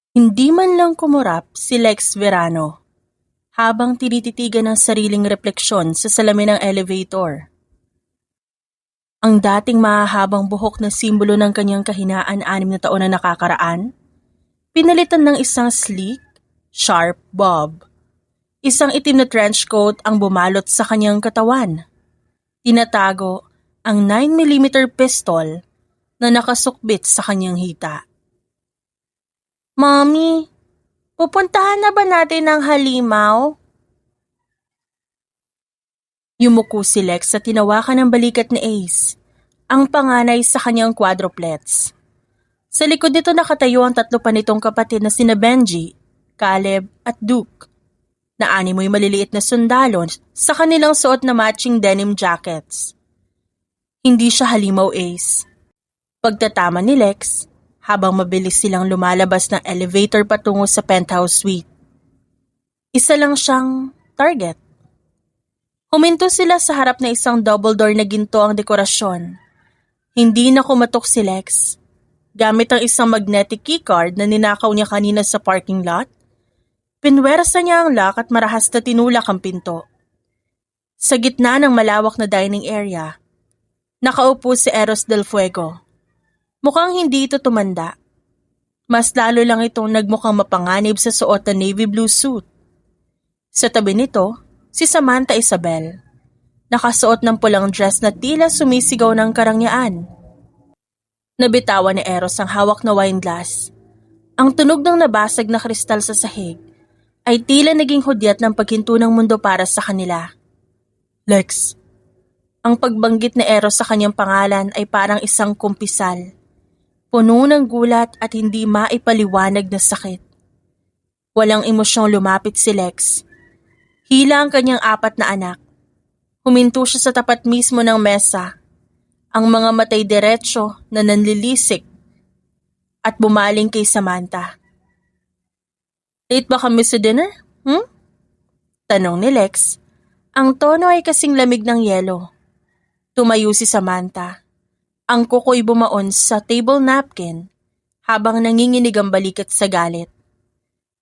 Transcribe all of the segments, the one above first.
Hindi man lang kumurap si Lex Verano habang tinititigan ng sariling refleksyon sa salamin ng elevator. Ang dating mahahabang buhok na simbolo ng kanyang kahinaan 6 na taon na nakakaraan, pinalitan ng isang sleek, sharp bob. Isang itim na trench coat ang bumalot sa kanyang katawan. Tinatago ang 9mm pistol na nakasukbit sa kanyang hita. Mommy, pupuntahan na ba natin ang halimaw? Yumuko si Lex sa tinawakan ng balikat ni Ace, ang panganay sa kanyang quadruplets. Sa likod nito nakatayo ang 3 pa nitong kapatid na sina Benji, Caleb at Duke, na 6 maliliit na sundalo sa kanilang suot na matching denim jackets. Hindi siya halimaw, Ace. Pagtatama ni Lex, habang mabilis silang lumalabas ng elevator patungo sa penthouse suite. Isa lang siyang target. Huminto sila sa harap na isang double door na ginto ang dekorasyon. Hindi na kumatok si Lex. Gamit ang isang magnetic keycard na ninakaw niya kanina sa parking lot, pinwersa niya ang lock at marahas na tinulak ang pinto. Sa gitna ng malawak na dining area, nakaupo si Eros del Fuego. Mukhang hindi ito tumanda. Mas lalo lang itong nagmukhang mapanganib sa suot na navy blue suit. Sa tabi nito, si Samantha Isabel. Nakasuot ng pulang dress na tila sumisigaw ng karangyaan. Nabitawan ni Eros ang hawak na wine glass. Ang tunog ng nabasag na kristal sa sahig ay tila naging hudyat ng paghinto ng mundo para sa kanila. Lex. Ang pagbanggit ni Eros sa kanyang pangalan ay parang isang kumpisal. Puno ng gulat at hindi maipaliwanag na sakit. Walang emosyong lumapit si Lex. Hila ang kanyang 4 na anak. Huminto siya sa tapat mismo ng mesa. Ang mga matay diretsyo na nanlilisik at bumaling kay Samantha. Late ba kami sa dinner? Tanong ni Lex. Ang tono ay kasing lamig ng yelo. Tumayo si Samantha. Ang kuko'y bumaon sa table napkin habang nanginginig ang balikat sa galit.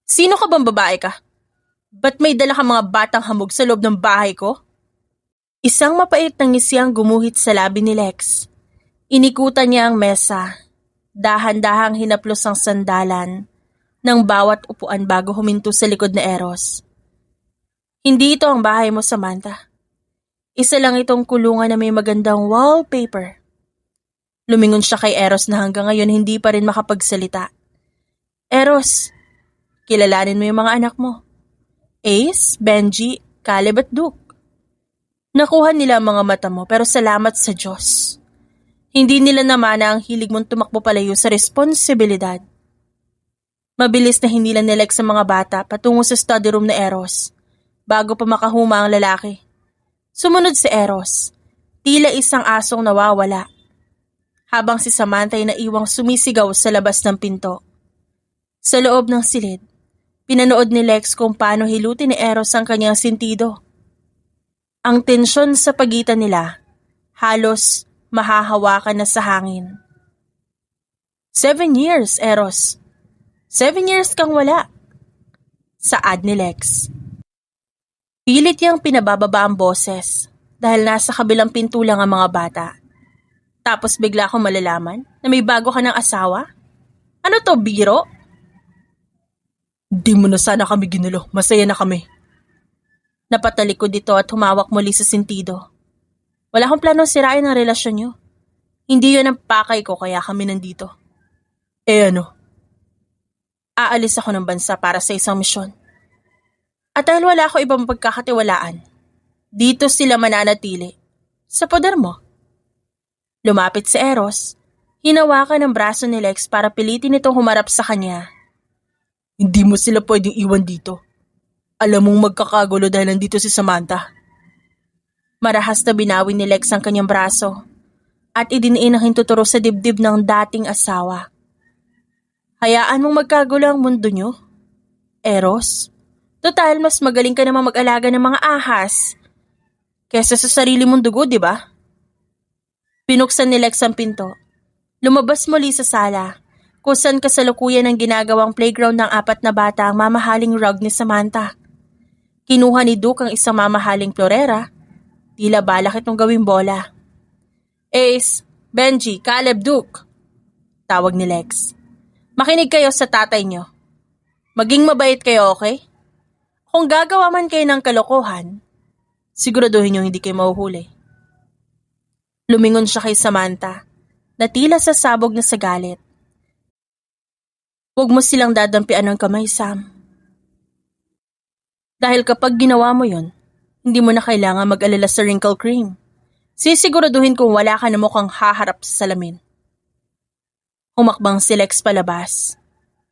Sino ka bang babae ka? Ba't may dala ka mga batang hamog sa loob ng bahay ko? Isang mapait na ngisi ang gumuhit sa labi ni Lex. Inikutan niya ang mesa. Dahan-dahang hinaplos ang sandalan ng bawat upuan bago huminto sa likod na Eros. Hindi ito ang bahay mo, Samantha. Isa lang itong kulungan na may magandang wallpaper. Lumingon siya kay Eros na hanggang ngayon hindi pa rin makapagsalita. Eros, kilalanin mo yung mga anak mo. Ace, Benji, Caleb at Duke. Nakuha nila ang mga mata mo pero salamat sa Diyos. Hindi nila namana ang hilig mong tumakbo palayo sa responsibilidad. Mabilis na hinilan ni Lex sa mga bata patungo sa study room na Eros bago pa makahuma ang lalaki. Sumunod si Eros, tila isang asong nawawala. Habang si Samantha ay naiwang sumisigaw sa labas ng pinto. Sa loob ng silid, pinanood ni Lex kung paano hilutin ni Eros ang kanyang sentido. Ang tensyon sa pagitan nila, halos mahahawakan na sa hangin. 7 years, Eros. 7 years kang wala. Saad ni Lex. Pilit niyang pinabababa ang boses dahil nasa kabilang pinto lang ang mga bata. Tapos bigla akong malalaman na may bago ka ng asawa? Ano to, biro? Di mo na sana kami ginulo. Masaya na kami. Napatalikod dito at humawak muli sa sentido. Wala akong planong sirain ang relasyon niyo. Hindi yun ang pakay ko kaya kami nandito. Ano? Aalis ako ng bansa para sa isang misyon. At dahil wala ako ibang pagkakatiwalaan, dito sila mananatili. Sa poder mo. Lumapit si Eros, hinawakan ang braso ni Lex para pilitin itong humarap sa kanya. Hindi mo sila pwedeng iwan dito. Alam mong magkakagulo dahil nandito si Samantha. Marahas na binawi ni Lex ang kanyang braso at idiniin ang hintuturo sa dibdib ng dating asawa. Hayaan mong magkagulo ang mundo nyo. Eros, total mas magaling ka namang mag-alaga ng mga ahas kesa sa sarili mong dugo, di ba? Pinuksan ni Lex ang pinto. Lumabas muli sa sala Kusan kasalukuyan ang ginagawang playground ng 4 na bata ang mamahaling rug ni Samantha. Kinuha ni Duke ang isang mamahaling florera, tila balak itong gawing bola. Ace, Benji, Caleb, Duke, tawag ni Lex. Makinig kayo sa tatay nyo. Maging mabait kayo, okay? Kung gagawa man kayo ng kalokohan, siguraduhin nyo hindi kayo mahuhuli. Lumingon siya kay Samantha, na tila sasabog na sa galit. Huwag mo silang dadampian ng kamay, Sam. Dahil kapag ginawa mo yon, hindi mo na kailangan mag-alala sa wrinkle cream. Sisiguraduhin kung wala ka na mukhang haharap sa salamin. Humakbang si Lex palabas.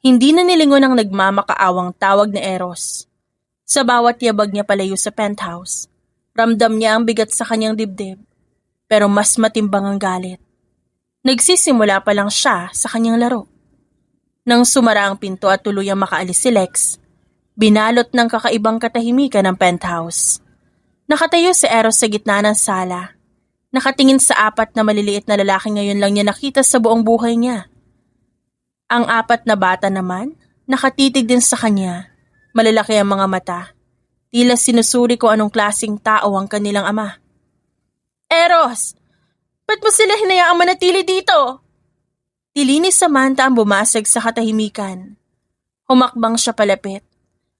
Hindi na nilingon ang nagmamakaawang tawag ni Eros. Sa bawat yabag niya palayo sa penthouse, ramdam niya ang bigat sa kanyang dibdib, pero mas matimbang ang galit. Nagsisimula pa lang siya sa kanyang laro. Nang sumara ang pinto at tuluyang makaalis si Lex, binalot ng kakaibang katahimikan ng penthouse. Nakatayo si Eros sa gitna ng sala. Nakatingin sa 4 na maliliit na lalaki ngayon lang niya nakita sa buong buhay niya. Ang 4 na bata naman, nakatitig din sa kanya. Malalaki ang mga mata. Tila sinusuri ko anong klaseng tao ang kanilang ama. Eros! Ba't mo sila hinayaang manatili dito? Tili ni Samantha ang bumasag sa katahimikan. Humakbang siya palapit.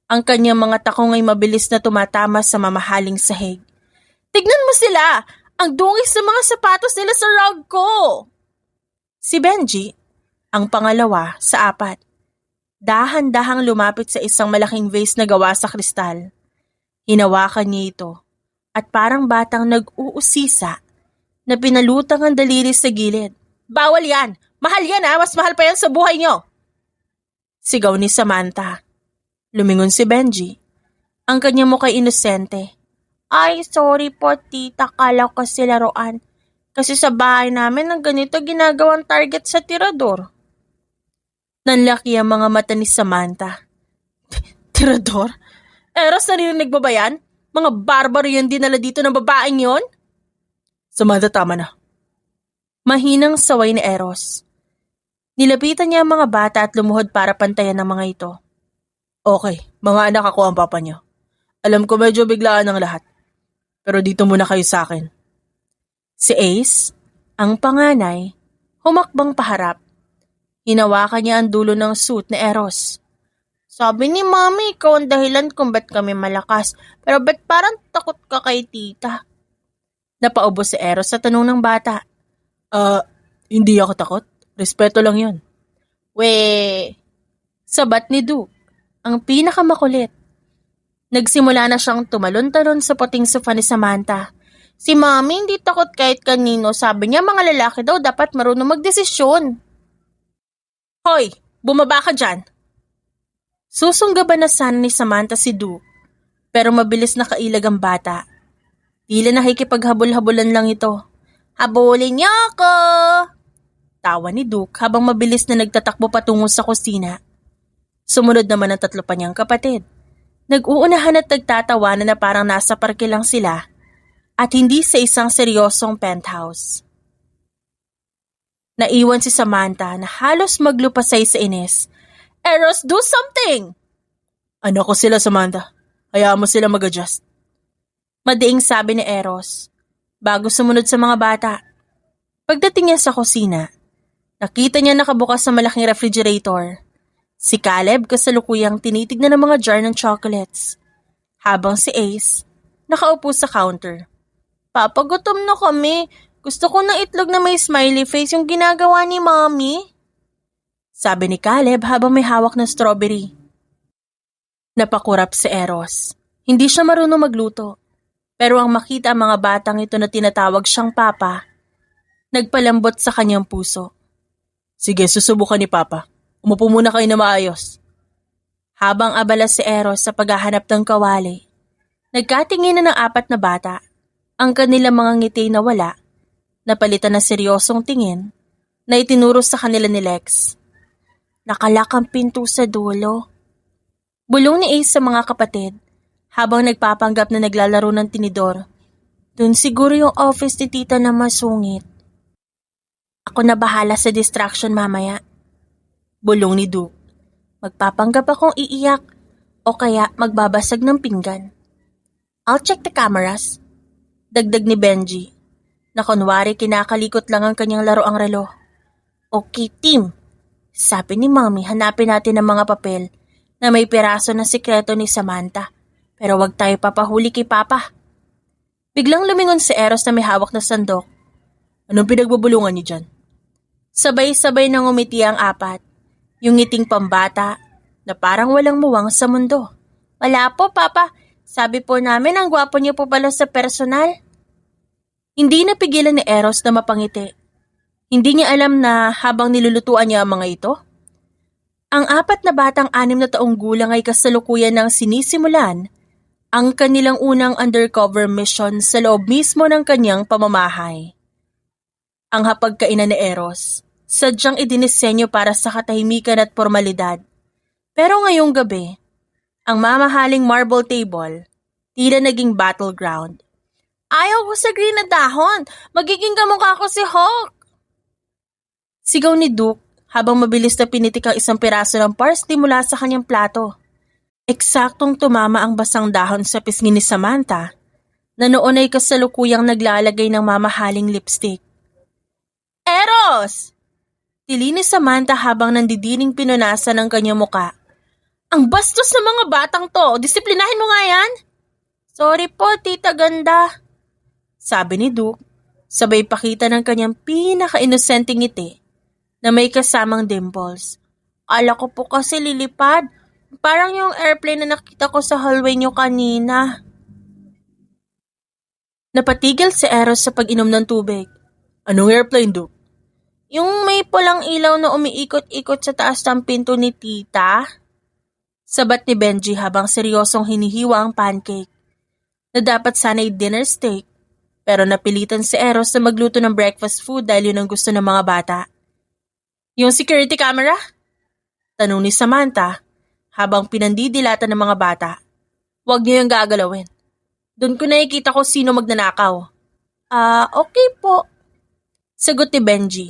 Ang kanyang mga takong ay mabilis na tumatama sa mamahaling sahig. Tignan mo sila! Ang dungis sa mga sapatos nila sa rug ko! Si Benji, ang pangalawa sa 4, dahan-dahang lumapit sa isang malaking vase na gawa sa kristal. Hinawakan niya ito at parang batang nag-uusisa na pinalutang ang daliri sa gilid. Bawal yan! Mahal yan ha! Mas mahal pa yan sa buhay niyo! Sigaw ni Samantha. Lumingon si Benji. Ang kanyang mukha'y inosente. Ay, sorry po tita, kala ko kasi laruan. Kasi sa bahay namin ng ganito ginagawang target sa tirador. Nanlaki ang mga mata ni Samantha. Tirador? Eros, narinig ba ba yan? Mga barbaro yan dinala dito ng babaeng yon? Samantha, tama na. Mahinang saway ni Eros. Nilapitan niya ang mga bata at lumuhod para pantayan ang mga ito. Okay, mga anak, ako ang papa niyo. Alam ko medyo biglaan ang lahat. Pero dito muna kayo sa akin. Si Ace, ang panganay, humakbang paharap. Hinawakan niya ang dulo ng suit ni Eros. Sabi ni Mami, ikaw ang dahilan kung ba't kami malakas. Pero ba't parang takot ka kay tita? Napaubo si Eros sa tanong ng bata. Hindi ako takot. Respeto lang yun. Sabat ni Duke, ang pinakamakulit. Nagsimula na siyang tumalon-talon sa puting sofa ni Samantha. Si Mami hindi takot kahit kanino. Sabi niya mga lalaki daw dapat marunong magdesisyon. Hoy, bumaba ka dyan. Susunggaban na sana ni Samantha si Duke, pero mabilis na kailag ang bata. Tila nakikipaghabol-habulan lang ito. Habulin niyo ako! Tawa ni Duke habang mabilis na nagtatakbo patungo sa kusina. Sumunod naman ang 3 pa niyang kapatid. Nag-uunahan at nagtatawanan na parang nasa parke lang sila at hindi sa isang seryosong penthouse. Naiwan si Samantha na halos maglupasay sa inis. Eros, do something! Ano ko sila, Samantha? Hayaan mo sila mag-adjust. Madiing sabi ni Eros bago sumunod sa mga bata. Pagdating niya sa kusina, nakita niya nakabukas sa malaking refrigerator. Si Caleb kasalukuyang tinitignan ng mga jar ng chocolates, habang si Ace nakaupo sa counter. Papa, gutom na kami. Gusto ko ng itlog na may smiley face yung ginagawa ni Mommy. Sabi ni Caleb habang may hawak ng strawberry. Napakurap si Eros. Hindi siya marunong magluto. Pero ang makita ang mga batang ito na tinatawag siyang Papa, nagpalambot sa kanyang puso. Sige, susubukan ni Papa. Umupo muna kayo na maayos. Habang abala si Eros sa paghahanap ng kawali, nagkatingin na ng 4 na bata. Ang kanilang mga ngiti na wala, napalitan ng seryosong tingin na itinuro sa kanila ni Lex. Nakalak ang pinto sa dulo. Bulong ni Ace sa mga kapatid habang nagpapanggap na naglalaro ng tinidor. Doon siguro yung office ni tita na masungit. Ako na bahala sa distraction mamaya. Bulong ni Duke. Magpapanggap akong iiyak o kaya magbabasag ng pinggan. I'll check the cameras. Dagdag ni Benji, na kunwari kinakalikot lang ang kanyang laroang relo. Okay, team. Sabi ni Mommy, hanapin natin ang mga papel na may piraso ng sikreto ni Samantha. Pero wag tayo papahuli kay Papa. Biglang lumingon si Eros na may hawak na sandok. Anong pinagbubulungan niyo dyan? Sabay-sabay nang umiti ang apat. Yung ngiting pambata na parang walang muwang sa mundo. Wala po, Papa. Sabi po namin ang gwapo niyo po pala sa personal. Hindi napigilan ni Eros na mapangiti. Hindi niya alam na habang nilulutuan niya ang mga ito, ang apat na batang 6 na taong gulang ay kasalukuyan ng sinisimulan ang kanilang unang undercover mission sa loob mismo ng kanyang pamamahay. Ang hapagkainan ni Eros, sadyang idinisenyo para sa katahimikan at formalidad. Pero ngayong gabi, ang mamahaling marble table, tila naging battleground. Ayaw ko sa green na dahon, magiging kamukha ko si Hulk. Sigaw ni Duke habang mabilis na pinitik ang isang piraso ng parsley mula sa kanyang plato. Eksaktong tumama ang basang dahon sa pisngi ni Samantha na noon ay kasalukuyang naglalagay ng mamahaling lipstick. Eros! Tili ni Samantha habang nandidining pinunasan ng kanyang muka. Ang bastos ng mga batang to, disiplinahin mo nga yan. Sorry po, tita ganda. Sabi ni Duke, sabay pakita ng kanyang pinaka-inosenteng ngiti na may kasamang dimples. Ala ko po kasi lilipad. Parang yung airplane na nakita ko sa hallway niyo kanina. Napatigil si Eros sa pag-inom ng tubig. Anong airplane, Duke? Yung may pulang ilaw na umiikot-ikot sa taas ng pinto ni tita? Sabat ni Benji habang seryosong hinihiwa ang pancake na dapat sana'y dinner steak. Pero napilitan si Eros na magluto ng breakfast food dahil yun ang gusto ng mga bata. Yung security camera? Tanong ni Samantha habang pinandidilatan ng mga bata. Huwag niyo yung gagalawin. Doon ko nakikita ko sino magnanakaw. Okay po. Sagot ni Benji.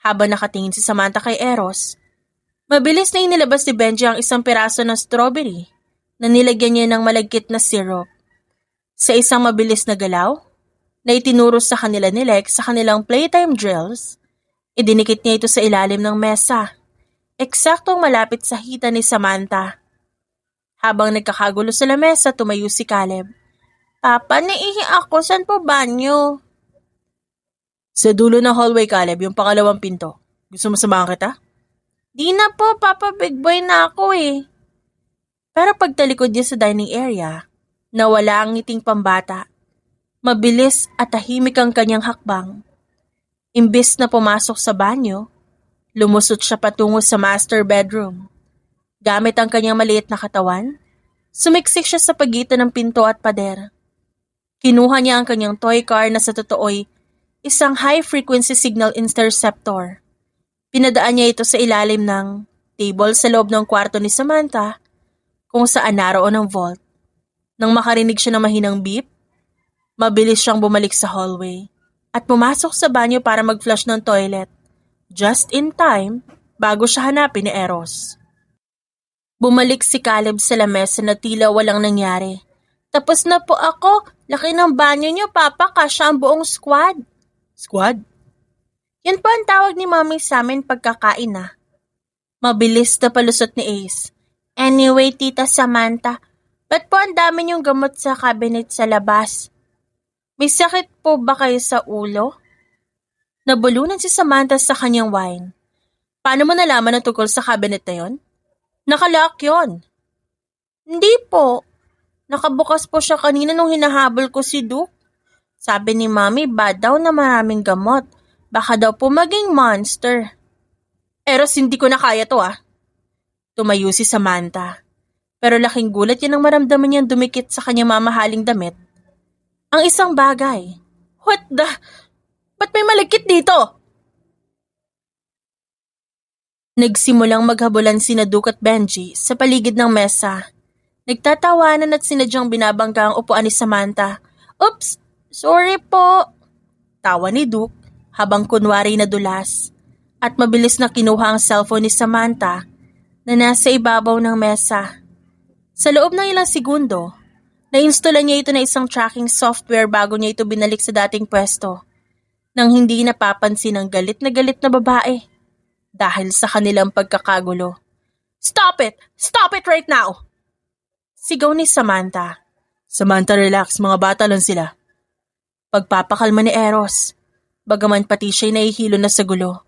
Habang nakatingin si Samantha kay Eros, mabilis na inilabas ni Benji ang isang piraso ng strawberry na nilagyan niya ng malagkit na syrup. Sa isang mabilis na galaw, na itinuro sa kanila ni Lex sa kanilang playtime drills, idinikit niya ito sa ilalim ng mesa, eksaktong malapit sa hita ni Samantha. Habang nagkakagulo sa lamesa, tumayo si Caleb. Papa, naihi ako. Saan po banyo? Sa dulo ng hallway, Caleb, yung pangalawang pinto. Gusto mo samahan kita? Di na po, Papa. Big boy na ako eh. Pero pagtalikod niya sa dining area, nawala ang ngiting pambata. Mabilis at tahimik ang kanyang hakbang. Imbis na pumasok sa banyo, lumusot siya patungo sa master bedroom. Gamit ang kanyang maliit na katawan, sumiksik siya sa pagitan ng pinto at pader. Kinuha niya ang kanyang toy car na sa totoo'y isang high-frequency signal interceptor. Pinadaan niya ito sa ilalim ng table sa loob ng kwarto ni Samantha kung saan naroon ang vault. Nang makarinig siya ng mahinang beep, mabilis siyang bumalik sa hallway at pumasok sa banyo para mag-flush ng toilet. Just in time, bago siya hanapin ni Eros. Bumalik si Caleb sa lamesa na tila walang nangyari. Tapos na po ako. Laki ng banyo niyo, Papa. Kasya ang buong squad. Squad? Yan po ang tawag ni Mommy sa amin pagkakain na. Mabilis na palusot ni Ace. Anyway, Tita Samantha, ba't po ang dami niyong gamot sa cabinet sa labas? May sakit po ba kayo sa ulo? Nabulunan si Samantha sa kanyang wine. Paano mo nalaman na tungkol sa cabinet na yon? Nakalock yon. Hindi po. Nakabukas po siya kanina nung hinahabol ko si Duke. Sabi ni Mommy, bad daw na maraming gamot. Baka daw po maging monster. Eros, hindi ko na kaya to ah. Tumayo si Samantha. Pero laking gulat yan ang maramdaman niyang dumikit sa kanyang mamahaling damit. Ang isang bagay. What the? Ba't may malagkit dito? Nagsimulang maghabulan sina Duke at Benji sa paligid ng mesa. Nagtatawanan at sinadyang binabangga ang upuan ni Samantha. Oops! Sorry po! Tawa ni Duke habang kunwari nadulas. at mabilis na kinuha ang cellphone ni Samantha na nasa ibabaw ng mesa. Sa loob ng ilang segundo, na-install niya ito na isang tracking software bago niya ito binalik sa dating pwesto nang hindi napapansin ng galit na babae dahil sa kanilang pagkakagulo. Stop it! Stop it right now! Sigaw ni Samantha. Samantha, relax. Mga bata lang sila. Pagpapakalma ni Eros, bagaman pati siya'y nahihilo na sa gulo.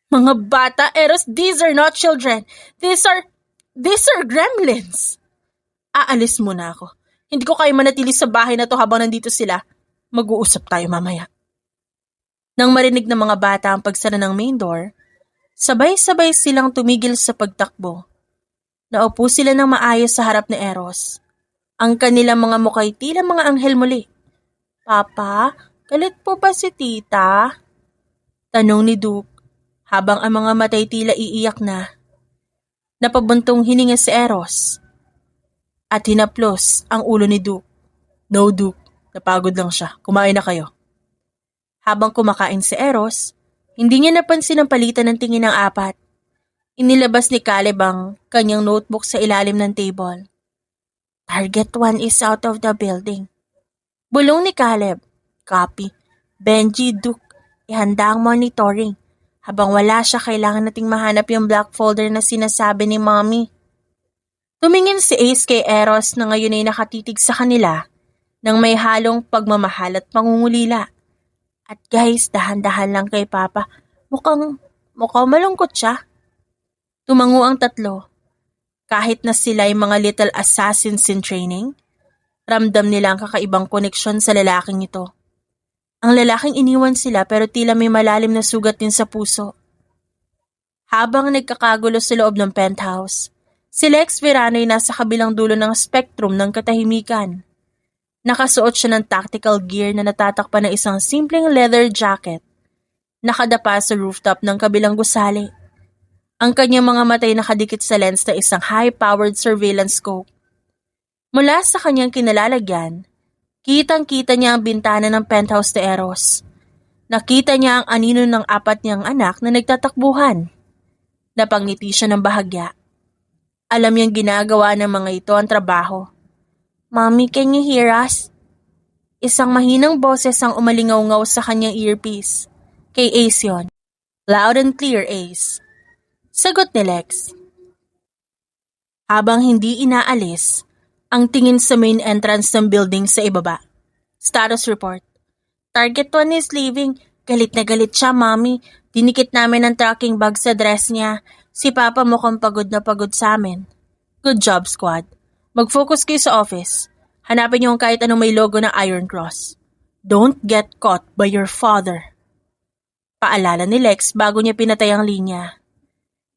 Mga bata, Eros, these are not children. These are gremlins. Aalis muna ako. Hindi ko kayo manatili sa bahay na to habang nandito sila. Mag-uusap tayo mamaya. Nang marinig ng mga bata ang pagsara ng main door, sabay-sabay silang tumigil sa pagtakbo. Naupo sila ng maayos sa harap ni Eros. Ang kanilang mga mukha'y tila mga anghel muli. Papa, galit po ba si tita? Tanong ni Duke habang ang mga matay tila iiyak na. Napabuntong hininga si Eros at hinaplos ang ulo ni Duke. No, Duke. Napagod lang siya. Kumain na kayo. Habang kumakain si Eros, hindi niya napansin ang palitan ng tingin ng apat. Inilabas ni Caleb ang kanyang notebook sa ilalim ng table. Target 1 is out of the building. Bulong ni Caleb. Copy. Benji, Duke, ihanda ang monitoring. Habang wala siya, kailangan nating mahanap yung black folder na sinasabi ni Mommy. Tumingin si Ace kay Eros na ngayon ay nakatitig sa kanila nang may halong pagmamahal at pangungulila. At guys, dahan-dahan lang kay Papa. Mukhang malungkot siya. Tumango ang tatlo. Kahit na sila ay mga little assassins in training, ramdam nila ang kakaibang koneksyon sa lalaking ito. Ang lalaking iniwan sila pero tila may malalim na sugat din sa puso. Habang nagkakagulo sa loob ng penthouse, si Lex Verano ay nasa kabilang dulo ng spectrum ng katahimikan. Nakasuot siya ng tactical gear na natatakpan ng isang simpleng leather jacket. Nakadapa sa rooftop ng kabilang gusali. Ang kanyang mga matay nakadikit sa lens na isang high-powered surveillance scope. Mula sa kanyang kinalalagyan, kitang-kita niya ang bintana ng penthouse ni Eros. Nakita niya ang anino ng apat niyang anak na nagtatakbuhan. Napangiti siya ng bahagya. Alam niyang ginagawa ng mga ito ang trabaho. Mommy, can you hear us? Isang mahinang boses ang umalingaw-ngaw sa kanyang earpiece. Kay Ace yun. Loud and clear, Ace. Sagot ni Lex. Habang hindi inaalis, ang tingin sa main entrance ng building sa ibaba. Status report. Target 1 is leaving. Galit na galit siya, Mommy. Dinikit namin ang tracking bag sa dress niya. Si Papa mukhang pagod na pagod sa amin. Good job, squad. Mag-focus kayo sa office. Hanapin niyo ang kahit anong may logo ng Iron Cross. Don't get caught by your father. Paalala ni Lex bago niya pinatay ang linya.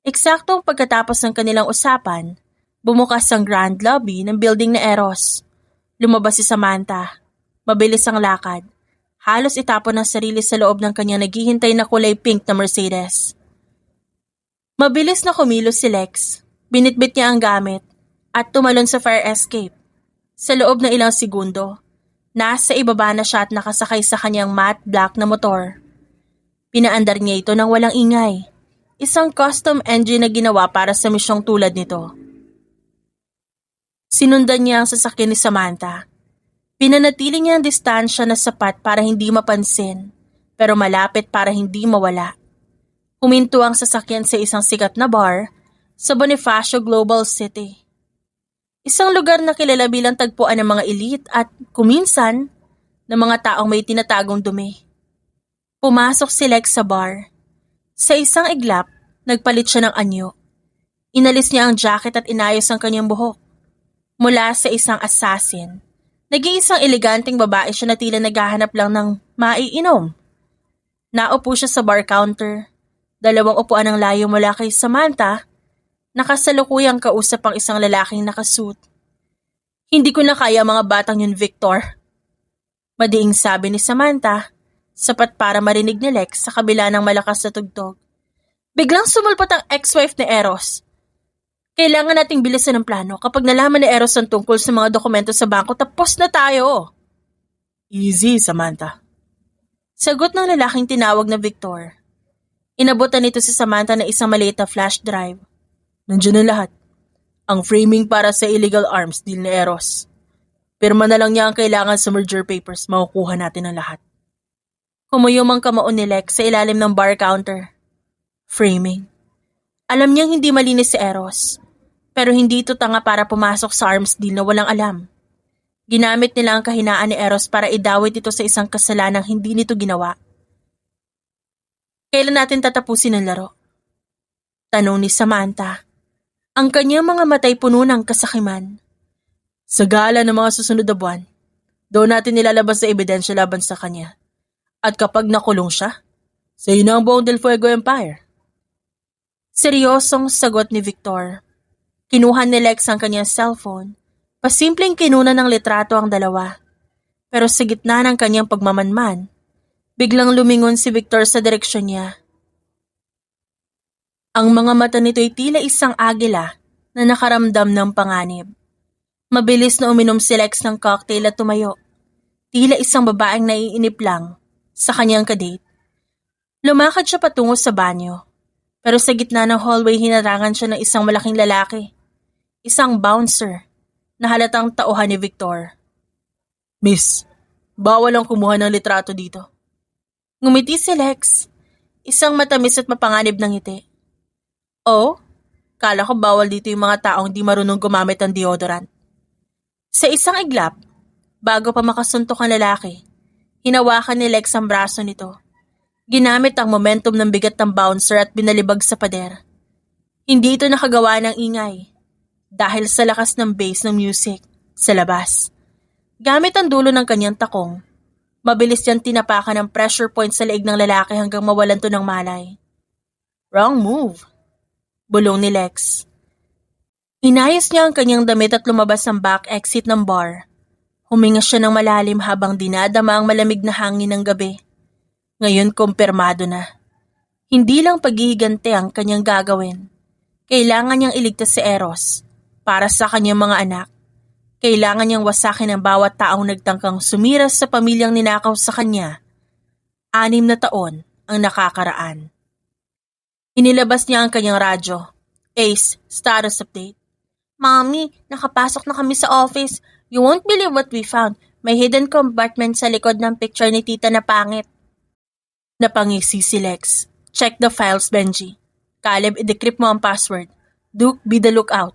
Eksaktong pagkatapos ng kanilang usapan, bumukas ang grand lobby ng building na Eros. Lumabas si Samantha. Mabilis ang lakad. Halos itapon ang sarili sa loob ng kanyang naghihintay na kulay pink na Mercedes. Mabilis na kumilos si Lex. Binitbit niya ang gamit at tumalon sa fire escape. Sa loob ng ilang segundo, nasa ibaba na siya at nakasakay sa kanyang matte black na motor. Pinaandar niya ito ng walang ingay. Isang custom engine na ginawa para sa misyong tulad nito. Sinundan niya ang sasakyan ni Samantha. Pinanatili niya ang distansya na sapat para hindi mapansin, pero malapit para hindi mawala. Huminto ang sasakyan sa isang sikat na bar sa Bonifacio Global City. Isang lugar na kilala bilang tagpuan ng mga elite at, kuminsan, ng mga taong may tinatagong dumi. Pumasok si Lex sa bar. Sa isang iglap, nagpalit siya ng anyo. Inalis niya ang jacket at inayos ang kanyang buhok. Mula sa isang assassin, nag-iisang eleganteng babae siya na tila naghahanap lang ng maiinom. Naupo siya sa bar counter. 2 upuan ang layo mula kay Samantha. Nakasalukuyang kausap ang isang lalaking nakasuit. Hindi ko na kaya mga batang yun, Victor. Madiing sabi ni Samantha, sapat para marinig ni Lex sa kabila ng malakas na tugtog. Biglang sumulpot ang ex-wife ni Eros. Kailangan nating bilisan ang plano. Kapag nalaman ni Eros ang tungkol sa mga dokumento sa bangko, tapos na tayo. Easy, Samantha. Sagot ng lalaking tinawag na Victor. Inabutan nito si Samantha na isang maliit na flash drive. Nandiyan na lahat. Ang framing para sa illegal arms deal ni Eros. Pirma na lang niya ang kailangan sa merger papers, makukuha natin ang lahat. Kumuyom ang kamao ni Lex sa ilalim ng bar counter. Framing. Alam niyang hindi malinis si Eros, pero hindi ito tanga para pumasok sa arms deal na walang alam. Ginamit nila ang kahinaan ni Eros para idawit ito sa isang kasalanang hindi nito ginawa. Kailan natin tatapusin ang laro? Tanong ni Samantha. Ang kanyang mga matay puno ng kasakiman. Sa gala ng mga susunod na buwan, doon natin nilalabas sa ebidensya laban sa kanya. At kapag nakulong siya, sa iyo na ang buong Del Fuego Empire. Seryosong sagot ni Victor. Kinuha ni Lex ang kanyang cellphone. Pasimpleng kinuna ng litrato ang dalawa. Pero sa gitna ng kanyang pagmamanman, biglang lumingon si Victor sa direksyon niya. Ang mga mata nito'y tila isang agila na nakaramdam ng panganib. Mabilis na uminom si Lex ng cocktail at tumayo. Tila isang babaeng naiinip lang sa kanyang kadate. Lumakad siya patungo sa banyo. Pero sa gitna ng hallway hinarangan siya ng isang malaking lalaki. Isang bouncer na halatang tauhan ni Victor. Miss, bawal ang kumuha ng litrato dito. Ngumiti si Lex. Isang matamis at mapanganib ng ngiti. Oh, kala ko bawal dito yung mga taong di marunong gumamit ng deodorant. Sa isang iglap, bago pa makasuntok ang lalaki, hinawakan ni Lex ang braso nito. Ginamit ang momentum ng bigat ng bouncer at binalibag sa pader. Hindi ito nakagawa ng ingay dahil sa lakas ng bass ng music sa labas. Gamit ang dulo ng kanyang takong, mabilis niyang tinapakan ang pressure point sa leeg ng lalaki hanggang mawalan to ng malay. Wrong move. Bulong ni Lex. Inayos niya ang kanyang damit at lumabas ang back exit ng bar. Huminga siya ng malalim habang dinadama ang malamig na hangin ng gabi. Ngayon kumpirmado na. Hindi lang paghihigante ang kanyang gagawin. Kailangan niyang iligtas si Eros para sa kanyang mga anak. Kailangan niyang wasakin ang bawat taong nagtangkang sumiras sa pamilyang ninakaw sa kanya. 6 na taon ang nakakaraan. Inilabas niya ang kanyang radyo. Ace, status update. Mommy, nakapasok na kami sa office. You won't believe what we found. May hidden compartment sa likod ng picture ni tita na pangit. Napangisi si Lex. Check the files, Benji. Caleb, i-decrypt mo ang password. Duke, be the lookout.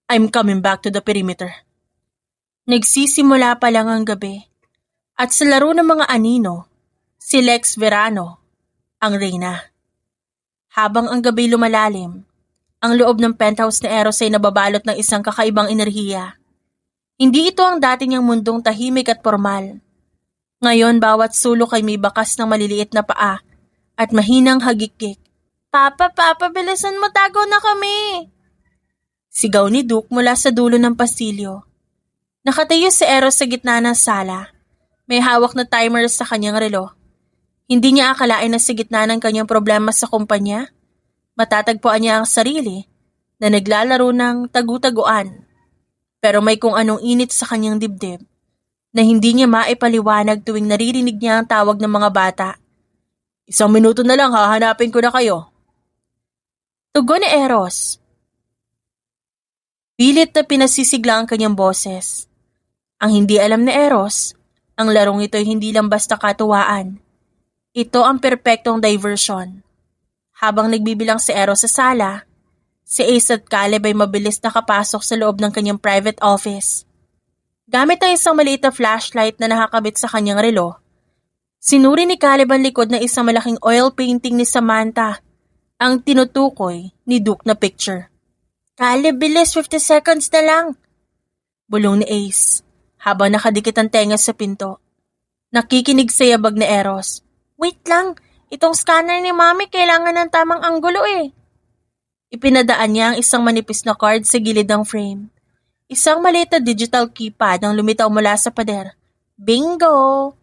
I'm coming back to the perimeter. Nagsisimula pa lang ang gabi. At sa laro ng mga anino, si Lex Verano, ang reyna. Habang ang gabi lumalalim, ang loob ng penthouse ni Eros ay nababalot ng isang kakaibang enerhiya. Hindi ito ang dati niyang mundong tahimik at formal. Ngayon bawat sulok ay may bakas ng maliliit na paa at mahinang hagikik. Papa, bilisan mo, tago na kami! Sigaw ni Duke mula sa dulo ng pasilyo. Nakatayo si Eros sa gitna ng sala. May hawak na timer sa kanyang relo. Hindi niya akalain na sa gitna ng kanyang problema sa kumpanya, matatagpuan niya ang sarili na naglalaro ng tagu-taguan. Pero may kung anong init sa kanyang dibdib na hindi niya maipaliwanag tuwing naririnig niya ang tawag ng mga bata. 1 minuto na lang, hahanapin ko na kayo. Tugon ni Eros. Pilit na pinasisigla ang kanyang boses. Ang hindi alam ni Eros, ang larong ito ay hindi lang basta katuwaan. Ito ang perpektong diversion. Habang nagbibilang si Eros sa sala, si Ace at Caleb ay mabilis na kapasok sa loob ng kanyang private office. Gamit ang isang maliit na flashlight na nakakabit sa kanyang relo, sinuri ni Caleb ang likod ng isang malaking oil painting ni Samantha, ang tinutukoy ni Duke na picture. Caleb, bilis, 50 seconds na lang! Bulong ni Ace, habang nakadikit ang tenga sa pinto. Nakikinig sa yabag ni Eros. Wait lang, itong scanner ni Mami kailangan ng tamang anggulo eh. Ipinadaan niya ang isang manipis na card sa gilid ng frame. Isang maliit na digital keypad ang lumitaw mula sa pader. Bingo!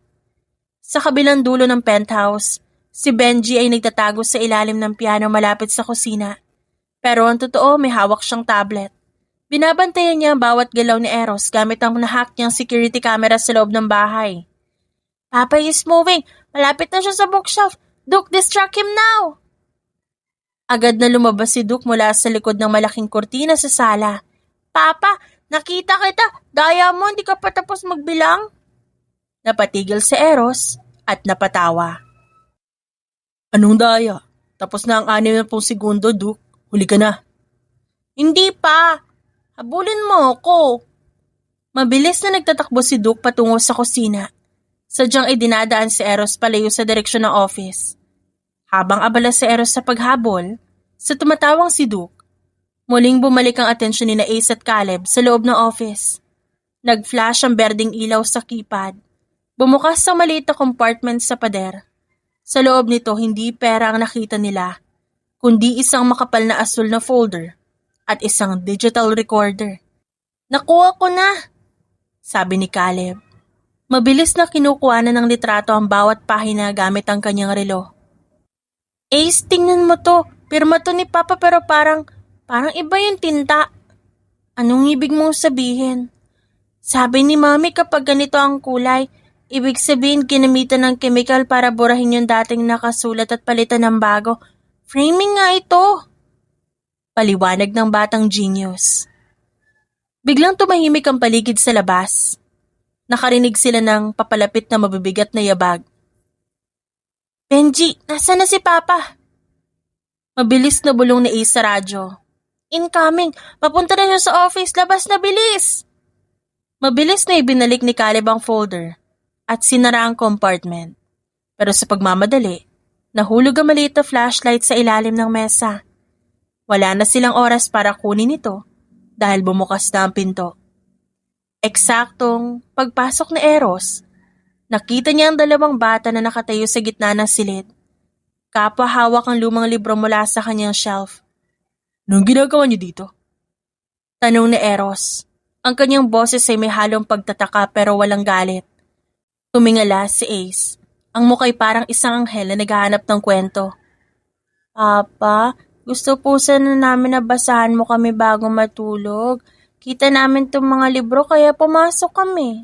Sa kabilang dulo ng penthouse, si Benji ay nagtatago sa ilalim ng piano malapit sa kusina. Pero ang totoo, may hawak siyang tablet. Binabantayan niya ang bawat galaw ni Eros gamit ang nahack niyang security camera sa loob ng bahay. Papa is moving! Malapit na siya sa bookshelf! Duke, distract him now! Agad na lumabas si Duke mula sa likod ng malaking kurtina sa sala. Papa, nakita kita! Diamond, di ka pa tapos magbilang? Napatigil si Eros at napatawa. Anong daya? Tapos na ang 60 segundo, Duke. Huli ka na. Hindi pa. Habulin mo ako. Mabilis na nagtatakbo si Duke patungo sa kusina. Sadyang idinadaan si Eros palayo sa direksyon ng office. Habang abala si Eros sa paghabol, sa tumatawang si Duke, muling bumalik ang atensyon ni Ace at Caleb sa loob ng office. Nag-flash ang berdeng ilaw sa keypad. Bumukas ang maliit na compartment sa pader. Sa loob nito, hindi pera ang nakita nila, kundi isang makapal na asul na folder at isang digital recorder. Nakuha ko na, sabi ni Caleb. Mabilis na kinukuha na ng litrato ang bawat pahina gamit ang kanyang relo. Ace, tingnan mo to. Pirma to ni Papa pero parang iba yung tinta. Anong ibig mong sabihin? Sabi ni Mami kapag ganito ang kulay, ibig sabihin ginamitan ng chemical para burahin yung dating nakasulat at palitan ng bago. Framing nga ito. Paliwanag ng batang genius. Biglang tumahimik ang paligid sa labas. Nakarinig sila ng papalapit na mabibigat na yabag. Benji, nasa na si Papa? Mabilis na bulong ni Ace sa radyo. Incoming! Papunta na siya sa office! Labas na bilis! Mabilis na ibinalik ni Caleb ang folder at sinara ang compartment. Pero sa pagmamadali, nahulog ang maliit na flashlight sa ilalim ng mesa. Wala na silang oras para kunin ito dahil bumukas na ang pinto. Eksaktong pagpasok ni Eros, nakita niya ang dalawang bata na nakatayo sa gitna ng silid. Kapwa hawak ang lumang libro mula sa kanyang shelf. Anong ginagawa niyo dito? Tanong ni Eros. Ang kanyang boses ay may halong pagtataka pero walang galit. Tumingala si Ace. Ang mukha'y parang isang anghel na naghahanap ng kwento. Papa, gusto po sana namin na basahan mo kami bago matulog. Kita namin itong mga libro kaya pumasok kami.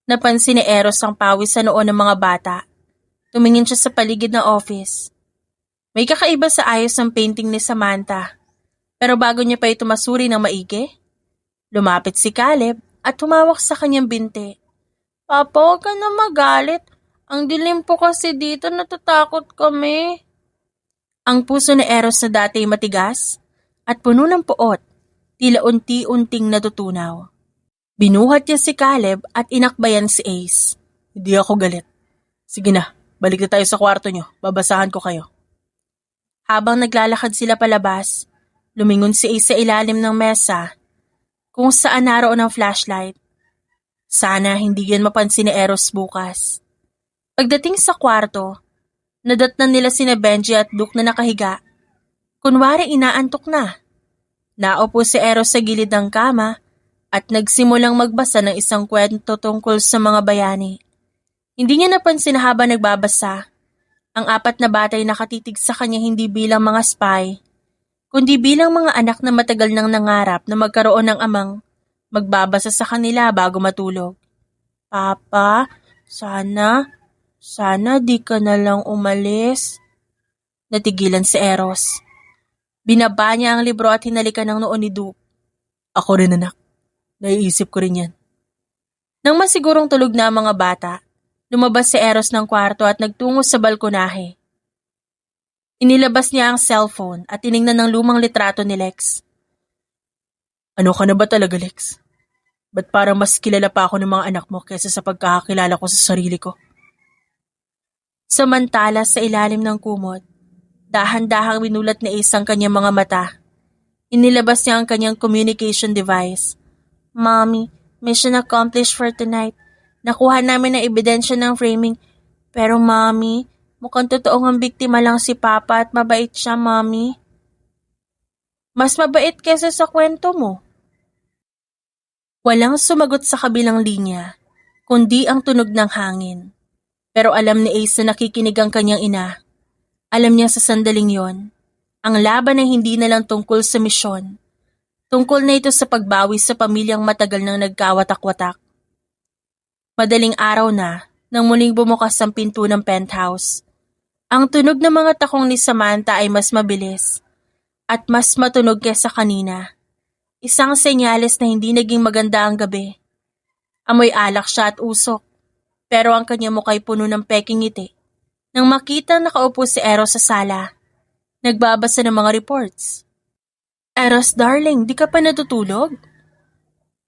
Napansin ni Eros ang pawis sa noo ng mga bata. Tumingin siya sa paligid ng office. May kakaiba sa ayos ng painting ni Samantha. Pero bago niya pa ito masuri ng maigi, lumapit si Caleb at humawak sa kanyang binti. Papa, huwag ka na magalit. Ang dilim po kasi dito, natatakot kami. Ang puso ni Eros na dati matigas at puno ng puot, tila unti-unting natutunaw. Binuhat niya si Caleb at inakbayan si Ace. Hindi ako galit. Sige na, balik na tayo sa kwarto niyo. Babasahan ko kayo. Habang naglalakad sila palabas, lumingon si Ace sa ilalim ng mesa kung saan naroon ang flashlight. Sana hindi yan mapansin ni Eros bukas. Pagdating sa kwarto, nadatnan nila sina Benji at Duke na nakahiga. Kunwari inaantok na. Naupo si Eros sa gilid ng kama at nagsimulang magbasa ng isang kwento tungkol sa mga bayani. Hindi niya napansin na habang nagbabasa, ang 4 na batay nakatitig sa kanya hindi bilang mga spy, kundi bilang mga anak na matagal nang nangarap na magkaroon ng amang magbabasa sa kanila bago matulog. Papa, sana di ka na lang umalis. Natigilan si Eros. Binaba niya ang libro at hinalikan ng noo ni Duke. Ako rin anak, naiisip ko rin yan. Nang masigurong tulog na ang mga bata, lumabas si Eros ng kwarto at nagtungo sa balkonahe. Inilabas niya ang cellphone at tiningnan ng lumang litrato ni Lex. Ano ka na ba talaga, Lex? Ba't parang mas kilala pa ako ng mga anak mo kaysa sa pagkakakilala ko sa sarili ko? Samantala sa ilalim ng kumot, dahan-dahang winulat ni Ace ang kanyang mga mata. Inilabas niya ang kanyang communication device. Mommy, mission accomplished for tonight. Nakuha namin ang ebidensya ng framing. Pero Mommy, mukhang totoong ang biktima lang si Papa at mabait siya, Mommy. Mas mabait kaysa sa kwento mo. Walang sumagot sa kabilang linya, kundi ang tunog ng hangin. Pero alam ni Ace na nakikinig ang kanyang ina. Alam niya sa sandaling yon, ang laban ay hindi na lang tungkol sa misyon. Tungkol na ito sa pagbawi sa pamilyang matagal nang nagkawatak-watak. Madaling araw na, nang muling bumukas ang pinto ng penthouse. Ang tunog ng mga takong ni Samantha ay mas mabilis at mas matunog kesa kanina. Isang senyales na hindi naging maganda ang gabi. Amoy alak siya at usok, pero ang kanyang muka'y puno ng peking ngiti. Nang makita nakaupo si Eros sa sala, nagbabasa ng mga reports. Eros darling, di ka pa natutulog?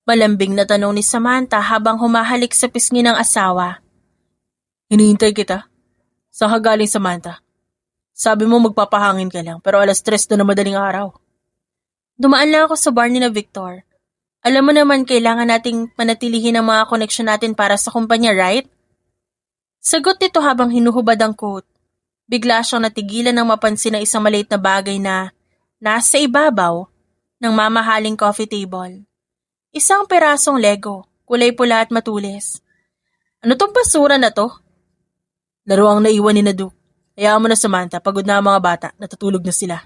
Malambing na tanong ni Samantha habang humahalik sa pisngi ng asawa. Hinihintay kita. Saan ka galing, Samantha? Sabi mo magpapahangin ka lang, pero 3:00 na madaling araw. Dumaan lang ako sa bar ni na Victor. Alam mo naman kailangan nating manatilihin ang mga koneksyon natin para sa kumpanya, right? Sagot nito habang hinuhubad ang coat. Bigla siyang natigilan ng mapansin na isang maliit na bagay na nasa ibabaw ng mamahaling coffee table. Isang perasong Lego, kulay pula at matulis. Ano tong basura na to? Laro ang naiwan ni Duke. Hayaan mo na, Samantha, pagod na ang mga bata, natutulog na sila.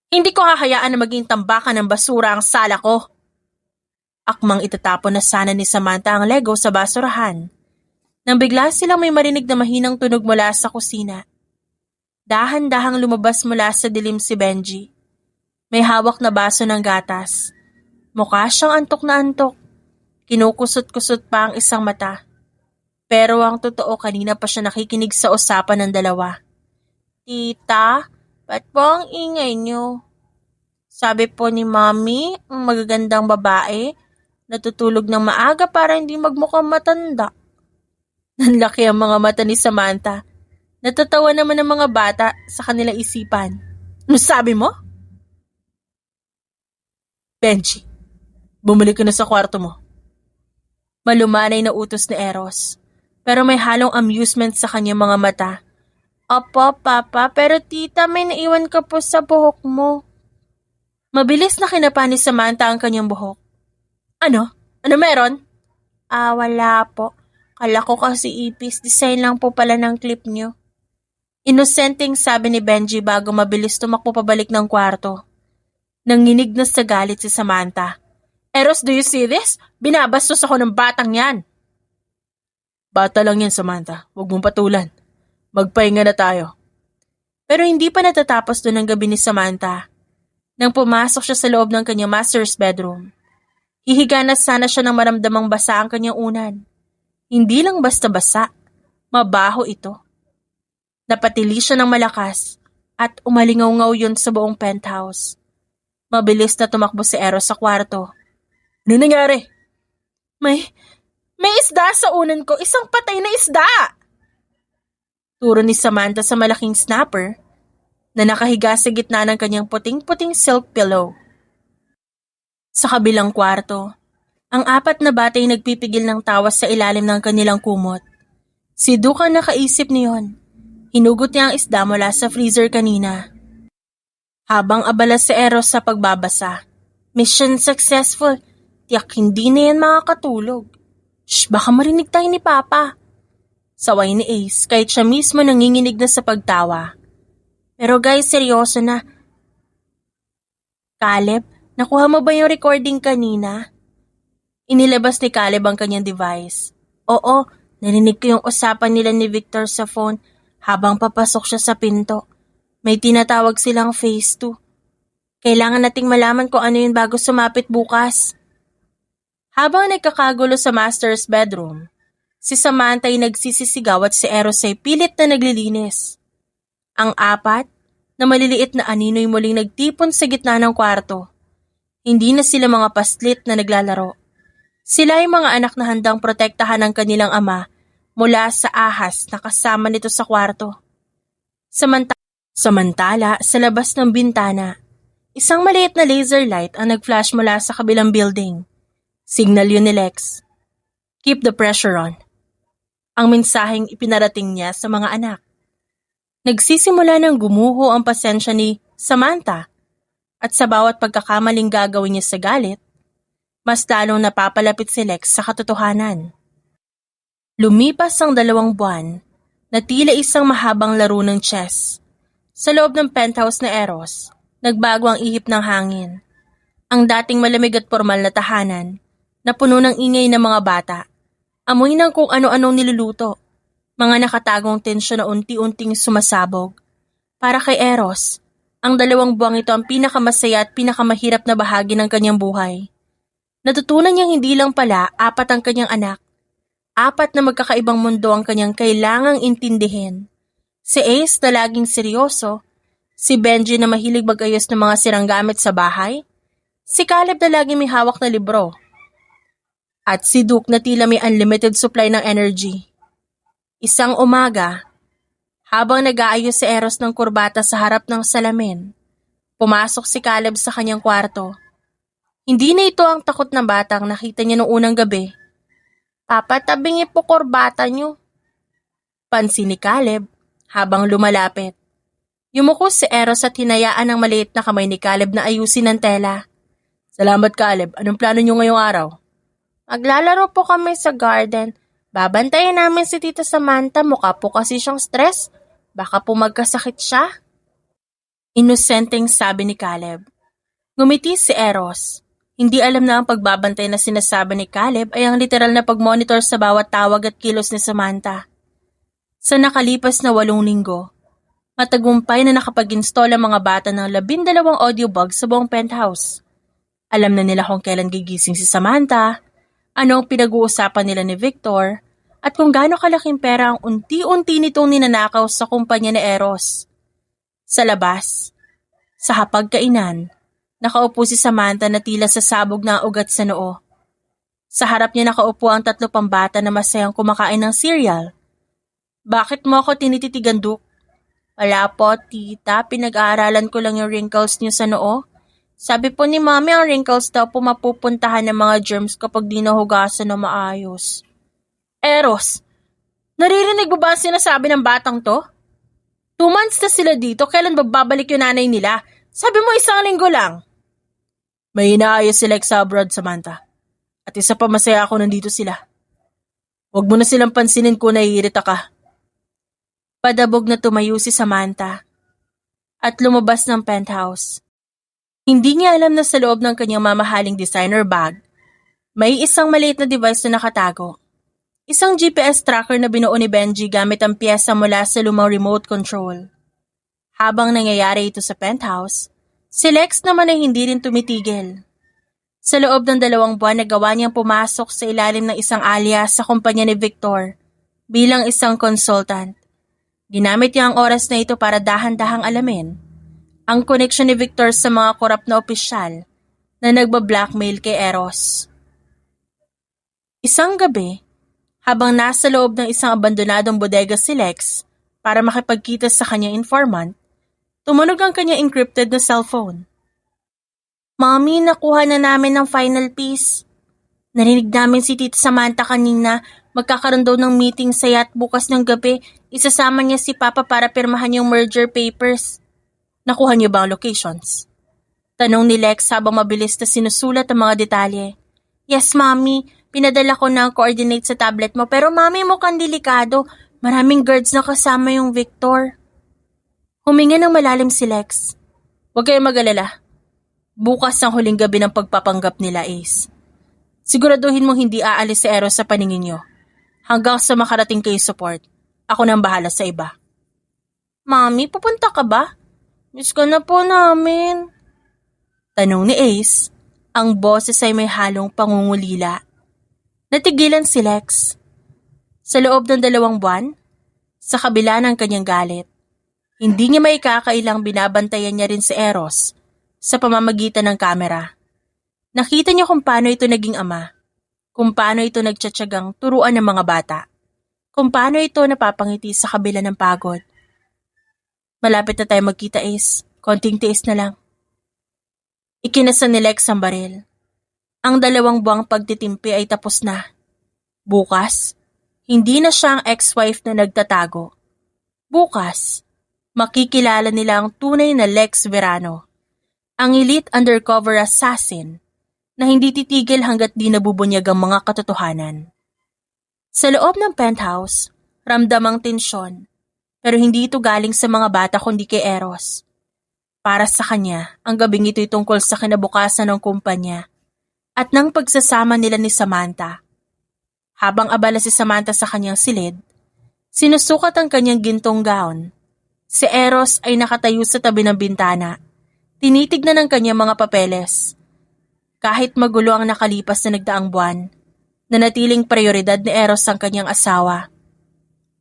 Hindi ko hahayaan na maging tambakan ng basura ang sala ko. Akmang itatapon na sana ni Samantha ang Lego sa basurahan. Nang bigla silang may marinig na mahinang tunog mula sa kusina. Dahan-dahang lumabas mula sa dilim si Benji. May hawak na baso ng gatas. Mukha siyang antok na antok. Kinukusot-kusot pa ang isang mata. Pero ang totoo kanina pa siya nakikinig sa usapan ng dalawa. Tita, ba't po ang ingay niyo? Sabi po ni Mommy, ang magagandang babae, natutulog ng maaga para hindi magmukhang matanda. Nanlaki ang mga mata ni Samantha. Natatawa naman ang mga bata sa kanilang isipan. Ano sabi mo? Benji, bumalik ka na sa kwarto mo. Malumanay na utos ni Eros, pero may halong amusement sa kanyang mga mata. Opo, Papa, pero tita, may naiwan ka po sa buhok mo. Mabilis na kinapa ni Samantha ang kanyang buhok. Ano? Ano meron? Wala po. Kala ko kasi ipis, design lang po pala ng clip niyo. Inosenteng sabi ni Benji bago mabilis tumakbo pabalik ng kwarto. Nanginig na sa galit si Samantha. Eros, do you see this? Binabastos ako ng batang yan. Bata lang yan, Samantha. Huwag mong patulan. Magpahinga na tayo. Pero hindi pa natatapos doon ang gabi ni Samantha. Nang pumasok siya sa loob ng kanyang master's bedroom. Hihiga na sana siya nang maramdamang basa ang kanyang unan. Hindi lang basta basa. Mabaho ito. Napatili siya ng malakas at umalingaw-ngaw yun sa buong penthouse. Mabilis na tumakbo si Eros sa kwarto. Ano nangyari? May isda sa unan ko, isang patay na isda! Turo ni Samantha sa malaking snapper na nakahiga sa gitna ng kanyang puting-puting silk pillow. Sa kabilang kwarto, ang 4 na bata ay nagpipigil ng tawas sa ilalim ng kanilang kumot. Si Duke ang nakaisip niyon. Hinugot niya ang isda mula sa freezer kanina. Habang abala si Eros sa pagbabasa. Mission successful. Tiyak hindi na yan makakatulog. Shh, baka marinig tayo ni Papa. Saway ni Ace kahit siya mismo nanginginig na sa pagtawa. Pero guys, seryoso na. Caleb, nakuha mo ba yung recording kanina? Inilabas ni Caleb ang kanyang device. Oo, narinig ko yung usapan nila ni Victor sa phone habang papasok siya sa pinto. May tinatawag silang phase 2. Kailangan nating malaman kung ano yun bago sumapit bukas. Habang nagkakagulo sa master's bedroom, si Samantha ay nagsisisigaw at si Eros ay pilit na naglilinis. Ang 4 na maliliit na anino'y muling nagtipon sa gitna ng kwarto. Hindi na sila mga paslit na naglalaro. Sila ay mga anak na handang protektahan ng kanilang ama mula sa ahas na kasama nito sa kwarto. Samantala, sa labas ng bintana, isang maliit na laser light ang nag-flash mula sa kabilang building. Signal yun ni Lex. Keep the pressure on. Ang mensaheng ipinarating niya sa mga anak. Nagsisimula ng gumuho ang pasensya ni Samantha at sa bawat pagkakamaling gagawin niya sa galit, mas lalong napapalapit si Lex sa katotohanan. Lumipas ang 2 buwan na tila isang mahabang laro ng chess. Sa loob ng penthouse na Eros, nagbago ang ihip ng hangin. Ang dating malamig at formal na tahanan, na puno ng ingay ng mga bata, amoy ng kung ano-anong niluluto, Mga nakatagong tensyon na unti-unting sumasabog. Para kay Eros, ang 2 buwang ito ang pinakamasaya at pinakamahirap na bahagi ng kanyang buhay. Natutunan niyang hindi lang pala 4 ang kanyang anak. 4 na magkakaibang mundo ang kanyang kailangang intindihin. Si Ace na laging seryoso, si Benji na mahilig mag-ayos ng mga sirang gamit sa bahay, si Caleb na laging may hawak na libro, at si Duke na tila may unlimited supply ng energy. Isang umaga, habang nag-aayos si Eros ng kurbata sa harap ng salamin, pumasok si Caleb sa kanyang kwarto. Hindi na ito ang takot na batang nakita niya noong unang gabi. "Papa, tabingi po kurbata niyo," pansin ni Caleb habang lumalapit. Yumuko si Eros at hinayaan ng maliit na kamay ni Caleb na ayusin ang tela. "Salamat, Caleb. Anong plano niyo ngayong araw?" "Maglalaro po kami sa garden. Babantayan namin si Tita Samantha, mukha po kasi siyang stress. Baka po magkasakit siya." Inosenteng sabi ni Caleb. Ngumiti si Eros. Hindi alam na ang pagbabantay na sinasabi ni Caleb ay ang literal na pagmonitor sa bawat tawag at kilos ni Samantha. Sa nakalipas na 8 linggo, matagumpay na nakapag-install ang mga bata ng 12 audiobug sa buong penthouse. Alam na nila kung kailan gigising si Samantha, ano ang pinag-uusapan nila ni Victor, at kung gaano kalaking pera ang unti-unti nitong ninanakaw sa kumpanya ni Eros. Sa labas, sa hapagkainan, nakaupo si Samantha na tila sasabog na ugat sa noo. Sa harap niya nakaupo ang 3 pang bata na masayang kumakain ng cereal. "Bakit mo ako tinititigan, Duke?" "Wala po, tita. Pinag-aaralan ko lang yung wrinkles niyo sa noo. Sabi po ni Mami ang wrinkles daw po mapupuntahan ng mga germs kapag di nahugasan na maayos." "Eros, naririnig mo ba ang sinasabi ng batang to? 2 months na sila dito, kailan babalik yung nanay nila? Sabi mo 1 linggo lang." "May inaayos sila sa abroad, Samantha. At isa pa, masaya ako nandito sila. Huwag mo na silang pansinin kung naiirita ka." Padabog na tumayo si Samantha at lumabas ng penthouse. Hindi niya alam na sa loob ng kanyang mamahaling designer bag, may isang maliit na device na nakatago. Isang GPS tracker na binuo ni Benji gamit ang piyesa mula sa lumang remote control. Habang nangyayari ito sa penthouse, si Lex naman ay hindi rin tumitigil. Sa loob ng 2 buwan, nagawa niyang pumasok sa ilalim ng isang alias sa kumpanya ni Victor bilang isang consultant. Ginamit niya ang oras na ito para dahan-dahang alamin ang koneksyon ni Victor sa mga korap na opisyal na nagbablackmail kay Eros. Isang gabi, habang nasa loob ng isang abandonadong bodega si Lex para makipagkita sa kanyang informant, tumunog ang kanyang encrypted na cellphone. "Mommy, nakuha na namin ang final piece. Narinig namin si Tita Samantha kanina, magkakaroon daw ng meeting sa yacht bukas ng gabi. Isasama niya si Papa para pirmahan yung merger papers." "Nakuha niyo ba ang locations?" tanong ni Lex habang mabilis na sinusulat ang mga detalye. "Yes, Mommy. Pinadala ko na ang coordinate sa tablet mo, pero Mommy, mukhang delikado. Maraming guards na kasama yung Victor." Huminga ng malalim si Lex. "Huwag kayong mag-alala. Bukas ang huling gabi ng pagpapanggap nila, Ace. Siguraduhin mong hindi aalis si Eros sa paningin niyo. Hanggang sa makarating kayo support, ako nang bahala sa iba." "Mommy, pupunta ka ba? Miss ka na po namin." tanong ni Ace. Ang boses ay may halong pangungulila. Natigilan si Lex. Sa loob ng 2 buwan, sa kabila ng kanyang galit, hindi niya may kakailang binabantayan niya rin si Eros sa pamamagitan ng kamera. Nakita niya kung paano ito naging ama, kung paano ito nagtiyatsagang turuan ng mga bata, kung paano ito napapangiti sa kabila ng pagod. "Malapit na tayo magkita, Ace. Konting tiis na lang." Ikinasan ni Lex ang baril. Ang 2 buwang pagtitimpi ay tapos na. Bukas, hindi na siya ang ex-wife na nagtatago. Bukas, makikilala nila ang tunay na Lex Verano, ang elite undercover assassin na hindi titigil hanggat di nabubunyag ang mga katotohanan. Sa loob ng penthouse, ramdam ang tensyon, pero hindi ito galing sa mga bata kundi kay Eros. Para sa kanya, ang gabing ito'y tungkol sa kinabukasan ng kumpanya at ng pagsasama nila ni Samantha. Habang abala si Samantha sa kanyang silid, Sinusukat ang kanyang gintong gown. Si Eros ay nakatayo sa tabi ng bintana. Tinitignan ang kanyang mga papeles. Kahit magulo ang nakalipas na nagdaang buwan, nanatiling prioridad ni Eros ang kanyang asawa.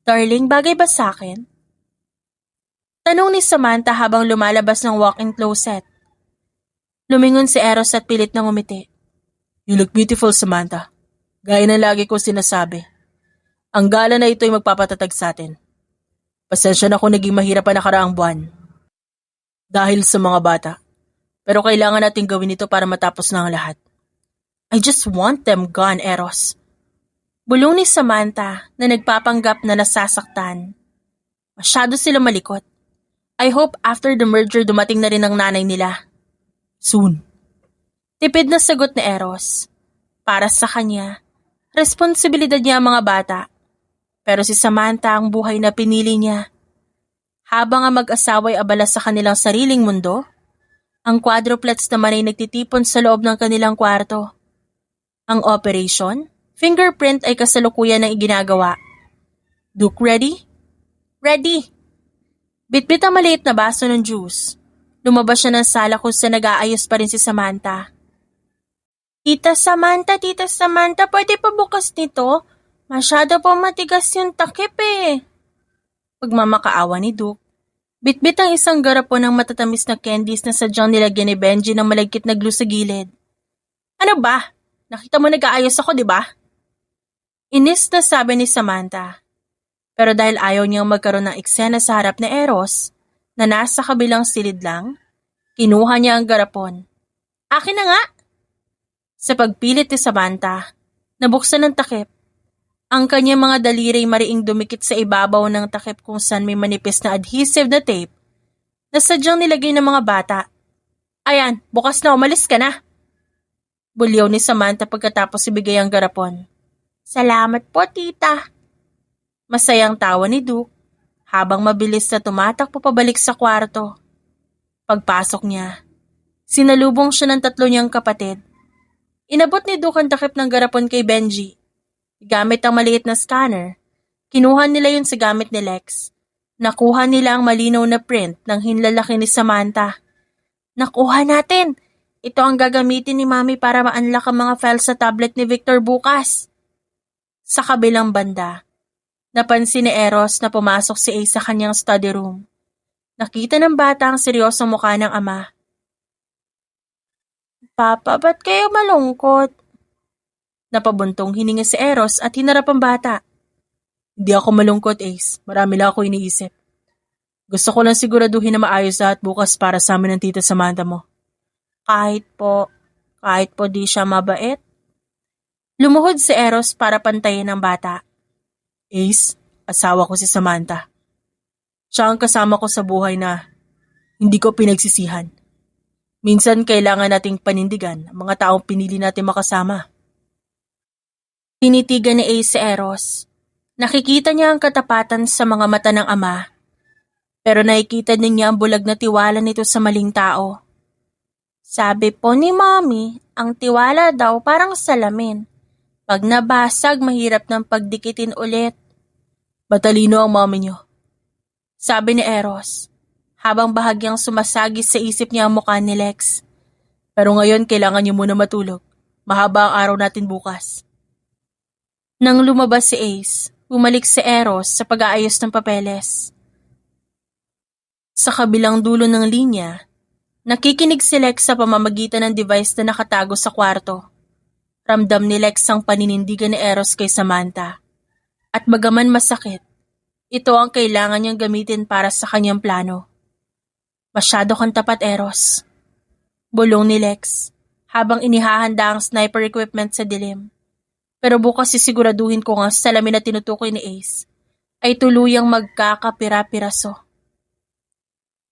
Darling, bagay ba sa akin? Tanong ni Samantha habang lumalabas ng walk-in closet. Lumingon si Eros at pilit na ngumiti. You look beautiful, Samantha. Gaya ng lagi ko sinasabi. Ang gala na ito ay magpapatatag sa atin. Pasensya na kung naging mahirap ang nakaraang buwan. Dahil sa mga bata. Pero kailangan natin gawin ito para matapos na ang lahat. I just want them gone, Eros. Bulong ni Samantha na nagpapanggap na nasasaktan. Masyado sila malikot. I hope after the merger dumating na rin ang nanay nila. Soon. Tipid na sagot ni Eros. Para sa kanya, responsibilidad niya ang mga bata. Pero si Samantha ang buhay na pinili niya. Habang ang mag-asawa ay abala sa kanilang sariling mundo, ang quadruplets naman ay nagtitipon sa loob ng kanilang kwarto. Ang operation, fingerprint ay kasalukuyan ng iginagawa. Duke, ready? Ready! Bitbit ang maliit na baso ng juice. Lumabas siya ng sala kung saan nag-aayos pa rin si Samantha. Tita Samantha, pwede pa bukas nito? Masyado po matigas yung takip eh. Pagmamakaawa ni Duke, bitbit ang isang garapon ng matatamis na candies na sadyang nilagyan ni Benji ng malagkit na glue sa gilid. Ano ba? Nakita mo nag-aayos ako, di ba? Inis na sabi ni Samantha. Pero dahil ayaw niyang magkaroon ng eksena sa harap ni Eros, na nasa kabilang silid lang, kinuha niya ang garapon. Akin na nga! Sa pagpilit ni Samantha, nabuksan ng takip. Ang kanyang mga daliri mariing dumikit sa ibabaw ng takip kung saan may manipis na adhesive na tape na sadyang nilagay ng mga bata. Ayan, bukas na, umalis ka na. Bulyaw ni Samantha pagkatapos ibigay ang garapon. Salamat po, tita. Masayang tawa ni Duke habang mabilis na tumatakbo pabalik sa kwarto. Pagpasok niya, sinalubong siya ng tatlo niyang kapatid. Inabot ni Duke ang takip ng garapon kay Benji. Gamit ang maliit na scanner, kinuha nila yun sa gamit ni Lex. Nakuha nila ang malinaw na print ng hinlalaki ni Samantha. Nakuha natin! Ito ang gagamitin ni Mami para ma-unlock ang mga files sa tablet ni Victor bukas. Sa kabilang banda, napansin ni Eros na pumasok si Ace sa kanyang study room. Nakita ng bata ang seryosong mukha ng ama. Papa, ba't kayo malungkot? Napabuntong hininga si Eros at hinarap ang bata. Hindi ako malungkot, Ace. Marami lang ako iniisip. Gusto ko lang siguraduhin na maayos lahat bukas para sa amin ng tita Samantha mo. Kahit po di siya mabait. Lumuhod si Eros para pantayin ang bata. Ace, asawa ko si Samantha. Siya ang kasama ko sa buhay na hindi ko pinagsisihan. Minsan kailangan nating panindigan ang mga taong pinili natin makasama. Tinitigan ni Ace si Eros. Nakikita niya ang katapatan sa mga mata ng ama. Pero nakikita din niya ang bulag na tiwala nito sa maling tao. Sabi po ni Mommy, ang tiwala daw parang salamin. Pag nabasag, mahirap ng pagdikitin ulit. Matalino ang mommy niyo. Sabi ni Eros, habang bahagyang sumasagis sa isip niya ang mukha ni Lex. Pero ngayon kailangan niyo muna matulog. Mahaba ang araw natin bukas. Nang lumabas si Ace, bumalik si Eros sa pag-aayos ng papeles. Sa kabilang dulo ng linya, nakikinig si Lex sa pamamagitan ng device na nakatago sa kwarto. Ramdam ni Lex ang paninindigan ni Eros kay Samantha. At bagaman masakit, ito ang kailangan niyang gamitin para sa kanyang plano. Masyado kang tapat, Eros. Bulong ni Lex, habang inihahanda ang sniper equipment sa dilim. Pero bukas sisiguraduhin ko nga sa salamin na tinutukoy ni Ace ay tuluyang magkakapira-piraso.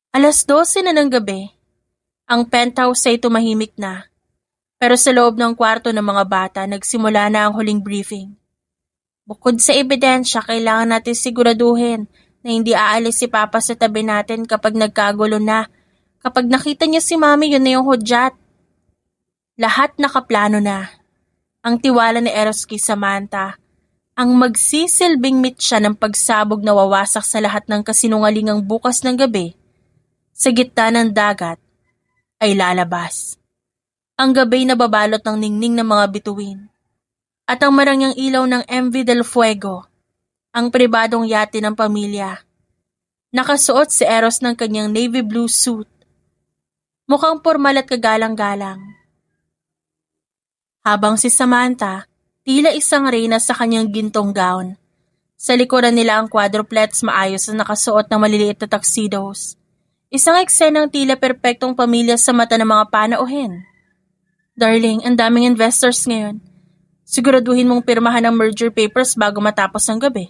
12:00 na ng gabi. Ang penthouse ay tumahimik na. Pero sa loob ng kwarto ng mga bata nagsimula na ang huling briefing. Bukod sa ebidensya, kailangan natin siguraduhin na hindi aalis si Papa sa tabi natin kapag nagkagulo na. Kapag nakita niya si Mami, yun na yung hudyat. Lahat nakaplano na. Ang tiwala ni Eros kay Samantha Ang magsisilbing mitya ng pagsabog na wawasak sa lahat ng kasinungalingang bukas ng gabi sa gitna ng dagat ay lalabas. Ang gabi na babalot ng ningning ng mga bituin at ang marangyang ilaw ng MV Del Fuego, ang pribadong yate ng pamilya. Nakasuot si Eros ng kanyang navy blue suit. Mukhang formal at kagalang-galang. Habang si Samantha, tila isang reyna sa kanyang gintong gown. Sa likuran nila ang quadruplets maayos na nakasuot ng maliliit na tuxedos. Isang eksenang tila perpektong pamilya sa mata ng mga panauhin. Darling, ang daming investors ngayon. Siguraduhin mong pirmahan ang merger papers bago matapos ang gabi.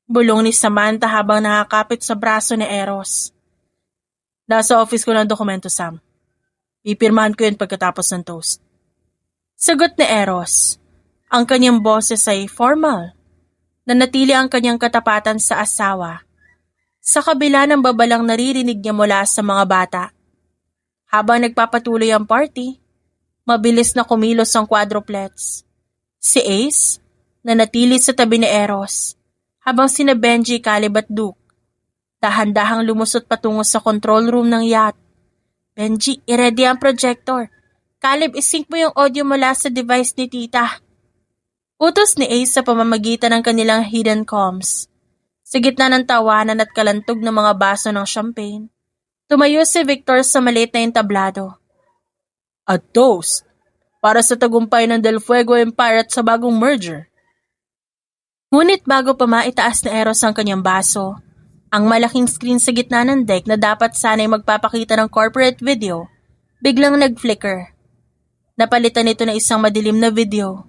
Bulong ni Samantha habang nakakapit sa braso ni Eros. Nasa office ko ng dokumento, Sam. Pipirmahan ko yun pagkatapos ng toast. Sagot ni Eros. Ang kanyang boses ay formal. Nanatili ang kanyang katapatan sa asawa. Sa kabila ng babalang naririnig niya mula sa mga bata. Habang nagpapatuloy ang party, mabilis na kumilos ang quadruplets. Si Ace, nanatili sa tabi ni Eros. Habang sina Benji, Caleb at Duke, dahan-dahang lumusot patungo sa control room ng yacht. Benji, i-ready ang projector. Caleb, isync mo yung audio mula sa device ni Tita. Utos ni Ace sa pamamagitan ng kanilang hidden comms. Sa gitna ng tawanan at kalantog ng mga baso ng champagne, tumayo si Victor sa maliit na entablado. A toast para sa tagumpay ng Del Fuego Empire at sa bagong merger. Ngunit bago pa maitaas na Eros ang kanyang baso, ang malaking screen sa gitna ng deck na dapat sana'y magpapakita ng corporate video, biglang nag-flicker. Napalitan nito na isang madilim na video.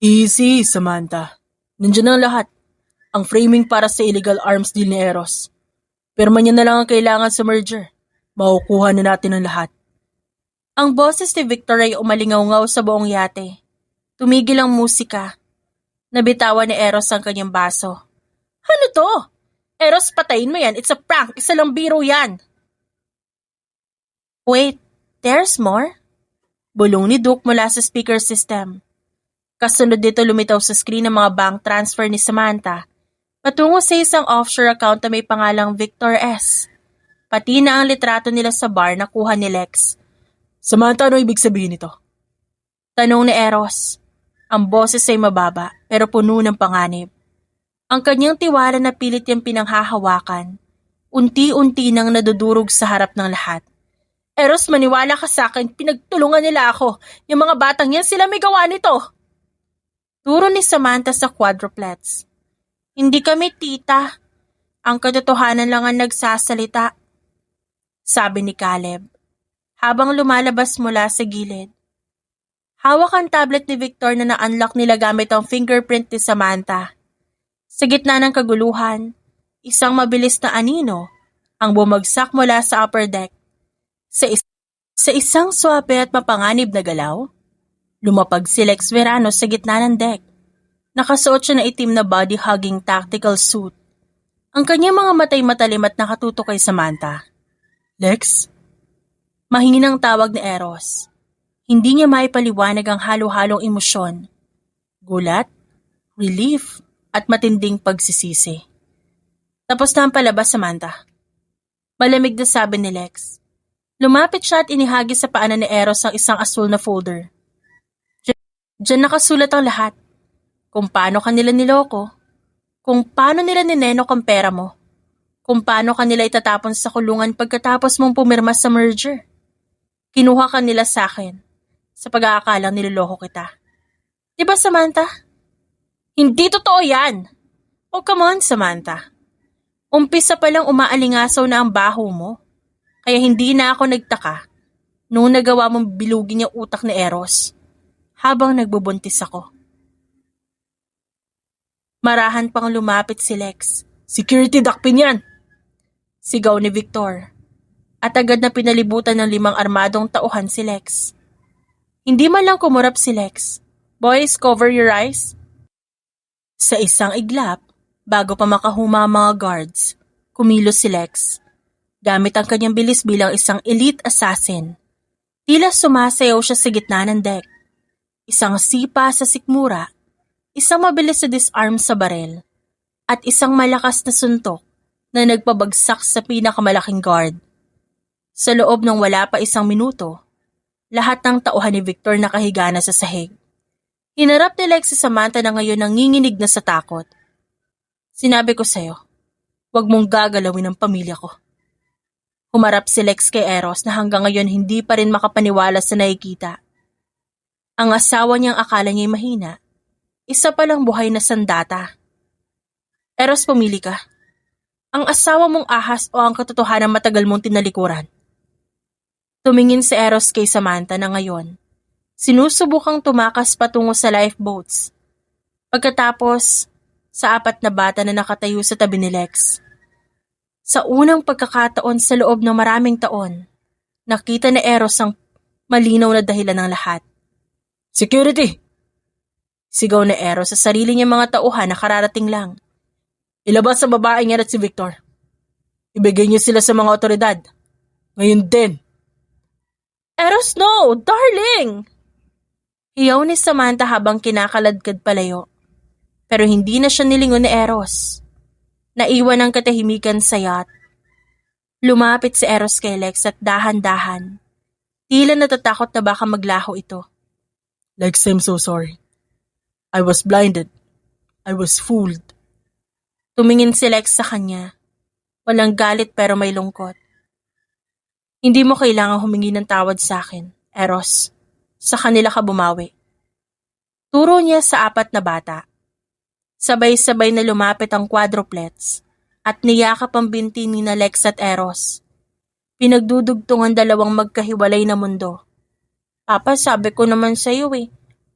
Easy, Samantha. Nandiyan ang lahat. Ang framing para sa illegal arms deal ni Eros. Pirma niya na lang ang kailangan sa merger. Makukuha na natin ang lahat. Ang boses ni Victor ay umalingaw-ngaw sa buong yate. Tumigil ang musika. Nabitawan ni Eros ang kanyang baso. Ano to? Eros, patayin mo yan. It's a prank. Isa lang biro yan. Wait, there's more? Bulong ni Duke mula sa speaker system. Kasunod dito lumitaw sa screen ang mga bank transfer ni Samantha patungo sa isang offshore account na may pangalang Victor S. Pati na ang litrato nila sa bar na kuha ni Lex. Samantha, ano ibig sabihin nito? Tanong ni Eros. Ang boses ay mababa pero puno ng panganib. Ang kanyang tiwala na pilit niyang pinanghahawakan, unti-unti nang nadudurog sa harap ng lahat. Eros, maniwala ka sa akin, pinagtulungan nila ako. Yung mga batang yan, sila may gawa nito. Turo ni Samantha sa quadruplets. Hindi kami tita. Ang katotohanan lang ang nagsasalita. Sabi ni Caleb, habang lumalabas mula sa gilid. Hawak ang tablet ni Victor na na-unlock nila gamit ang fingerprint ni Samantha. Sa gitna ng kaguluhan, isang mabilis na anino ang bumagsak mula sa upper deck. Sa isang swabe at mapanganib na galaw, lumapag si Lex Verano sa gitna ng deck. Nakasuot siya na itim na body-hugging tactical suit. Ang kanyang mga matay matalim at nakatutok kay Samantha. Lex? Mahinginang tawag ni Eros. Hindi niya maipaliwanag ang halo-halong emosyon. Gulat, relief, at matinding pagsisisi. Tapos na ang palabas, Samantha. Malamig na sabi ni Lex. Lumapit siya at inihagi sa paanan ni Eros ang isang asul na folder. Diyan nakasulat ang lahat. Kung paano kanila niloko. Kung paano nila ninenok ang pera mo. Kung paano kanila itatapon sa kulungan pagkatapos mong pumirma sa merger. Kinuha kanila sa akin. Sa pag-aakalang niloloko kita. Diba, Samantha? Hindi totoo yan! Oh, come on, Samantha. Umpisa pa lang umaalingasaw na ang baho mo. Kaya hindi na ako nagtaka nung nagawa mong bilugin yung utak ni Eros habang nagbubuntis ako. Marahan pang lumapit si Lex. Security dakpin yan! Sigaw ni Victor. At agad na pinalibutan ng 5 armadong tauhan si Lex. Hindi man lang kumurap si Lex. Boys, cover your eyes. Sa isang iglap, bago pa makahuma ang mga guards, kumilos si Lex. Gamit ang kanyang bilis bilang isang elite assassin. Tila sumasayaw siya sa gitna ng deck. Isang sipa sa sikmura, isang mabilis sa disarm sa barel, at isang malakas na suntok na nagpabagsak sa pinakamalaking guard. Sa loob ng wala pa isang minuto, lahat ng tauhan ni Victor nakahiga na sa sahig. Hinarap ni Lex si Samantha na ngayon nanginginig na sa takot. Sinabi ko sa'yo, huwag mong gagalawin ang pamilya ko. Humarap si Lex kay Eros na hanggang ngayon hindi pa rin makapaniwala sa nakikita. Ang asawa niyang akala niya'y mahina, isa palang buhay na sandata. Eros, pumili ka. Ang asawa mong ahas o ang katotohanan matagal mong tinalikuran? Tumingin si Eros kay Samantha na ngayon sinusubukang tumakas patungo sa lifeboats. Pagkatapos, sa 4 na bata na nakatayo sa tabi ni Lex. Sa unang pagkakataon sa loob ng maraming taon, nakita ni Eros ang malinaw na dahilan ng lahat. Security! Sigaw ni Eros sa sarili niyang mga tauhan na kararating lang. Ilabas sa babaeng yan at si Victor. Ibigay niyo sila sa mga otoridad. Ngayon din. Eros, no! Darling! Hiyaw ni Samantha habang kinakaladkad palayo. Pero hindi na siya nilingon ni Eros. Naiwan ang katahimikan sa yacht. Lumapit si Eros kay Lex at dahan-dahan. Tila natatakot na baka maglaho ito. Lex, I'm so sorry. I was blinded. I was fooled. Tumingin si Lex sa kanya. Walang galit pero may lungkot. Hindi mo kailangang humingi ng tawad sa akin, Eros. Sa kanila ka bumawi. Turo niya sa 4 na bata. Sabay-sabay na lumapit ang quadruplets at niyakap ang binti ni na Lex at Eros. Pinagdudugtungan dalawang magkahiwalay na mundo. Papa, sabi ko naman sa iyo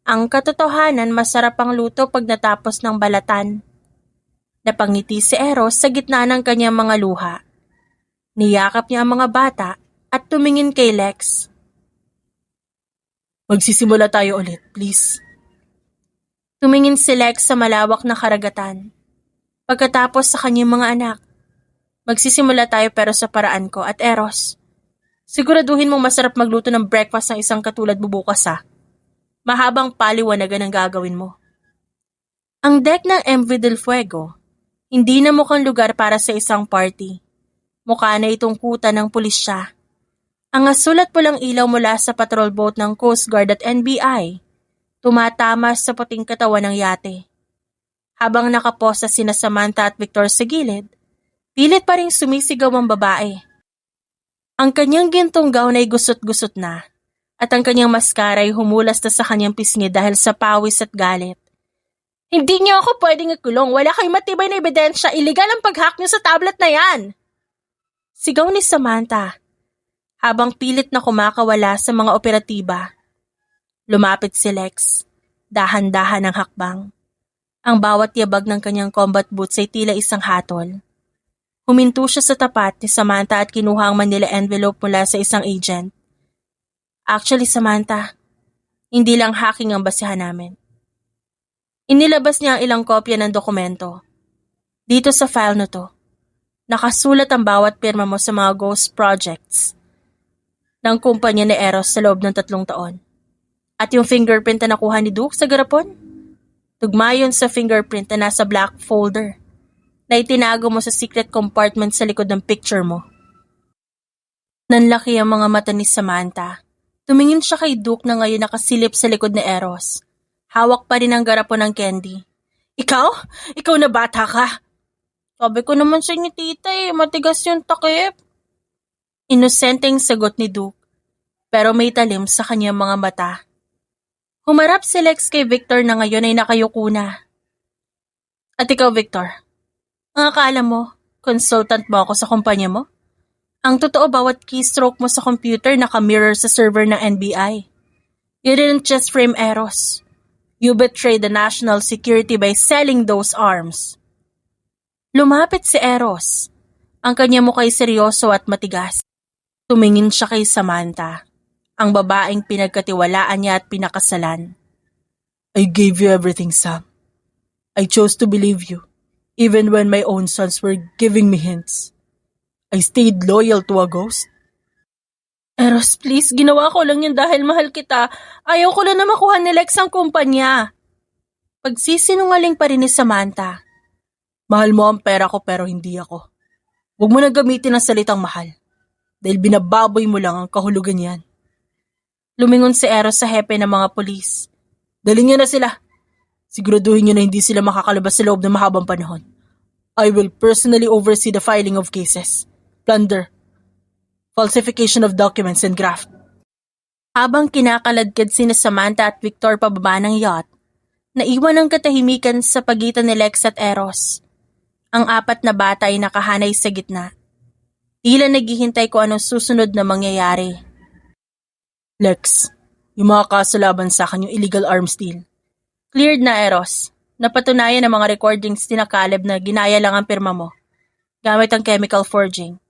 ang katotohanan masarap ang luto pag natapos ng balatan. Napangiti si Eros sa gitna ng kanyang mga luha. Niyakap niya ang mga bata at tumingin kay Lex. Magsisimula tayo ulit, please. Tumingin si Lex sa malawak na karagatan. Pagkatapos sa kanyang mga anak, magsisimula tayo pero sa paraan ko at Eros. Siguraduhin mong masarap magluto ng breakfast ng isang katulad mo bukas Mahabang paliwanagan ang gagawin mo. Ang deck ng MV del Fuego, hindi na mukhang lugar para sa isang party. Mukha na itong kuta ng pulisya. Ang asul at pulang ilaw mula sa patrol boat ng Coast Guard at NBI, tumatama sa puting katawan ng yate. Habang nakaposa sina Samantha at Victor sa gilid, pilit pa rin sumisigaw ang babae. Ang kanyang gintong gown ay gusot-gusot na, at ang kanyang maskara ay humulas na sa kanyang pisngi dahil sa pawis at galit. Hindi niyo ako pwedeng ikulong, wala kayong matibay na ebidensya, iligal ang pag-hack niyo sa tablet na yan! Sigaw ni Samantha, habang pilit na kumakawala sa mga operatiba. Lumapit si Lex, dahan-dahan ang hakbang. Ang bawat yabag ng kanyang combat boots ay tila isang hatol. Huminto siya sa tapat ni Samantha at kinuha ang Manila envelope mula sa isang agent. Actually, Samantha, hindi lang hacking ang basihan namin. Inilabas niya ang ilang kopya ng dokumento. Dito sa file na to, nakasulat ang bawat pirma mo sa mga ghost projects ng kumpanya ni Eros sa loob ng 3 taon. At yung fingerprint na nakuha ni Duke sa garapon, tugma yun sa fingerprint na nasa black folder na itinago mo sa secret compartment sa likod ng picture mo. Nanlaki ang mga mata ni Samantha. Tumingin siya kay Duke na ngayon nakasilip sa likod ni Eros. Hawak pa rin ang garapon ng candy. Ikaw? Ikaw na bata ka? Sabi ko naman sa inyo, tita matigas yung takip. Inosenteng sagot ni Duke, pero may talim sa kanyang mga mata. Humarap si Lex kay Victor na ngayon ay nakayuko na. At ikaw, Victor, ang akala mo, consultant mo ako sa kumpanya mo? Ang totoo, bawat keystroke mo sa computer naka-mirror sa server ng NBI. You didn't just frame Eros. You betrayed the national security by selling those arms. Lumapit si Eros. Ang kanya mukha'y seryoso at matigas. Tumingin siya kay Samantha, ang babaeng pinagkatiwalaan niya at pinakasalan. I gave you everything, Sam. I chose to believe you, even when my own sons were giving me hints. I stayed loyal to a ghost. Eros, please, ginawa ko lang yun dahil mahal kita. Ayaw ko lang na makuha ni Lex ang kumpanya. Pagsisinungaling pa rin ni Samantha. Mahal mo ang pera ko pero hindi ako. Huwag mo na gamitin ang salitang mahal. Dahil binababoy mo lang ang kahulugan yan. Lumingon si Eros sa hepe ng mga pulis. Dalhin niyo na sila. Siguraduhin niyo na hindi sila makakalabas sa loob ng mahabang panahon. I will personally oversee the filing of cases, plunder, falsification of documents, and graft. Habang kinakaladkad sina Samantha at Victor pababa ng yacht, naiwan ang katahimikan sa pagitan ni Lex at Eros. Ang apat na bata ay nakahanay sa gitna. Tila naghihintay ko anong susunod na mangyayari. Lex, yung mga kaso laban sa akin yung illegal arms deal. Cleared na, Eros. Napatunayan ng mga recordings ni Caleb na ginaya lang ang pirma mo, gamit ang chemical forging.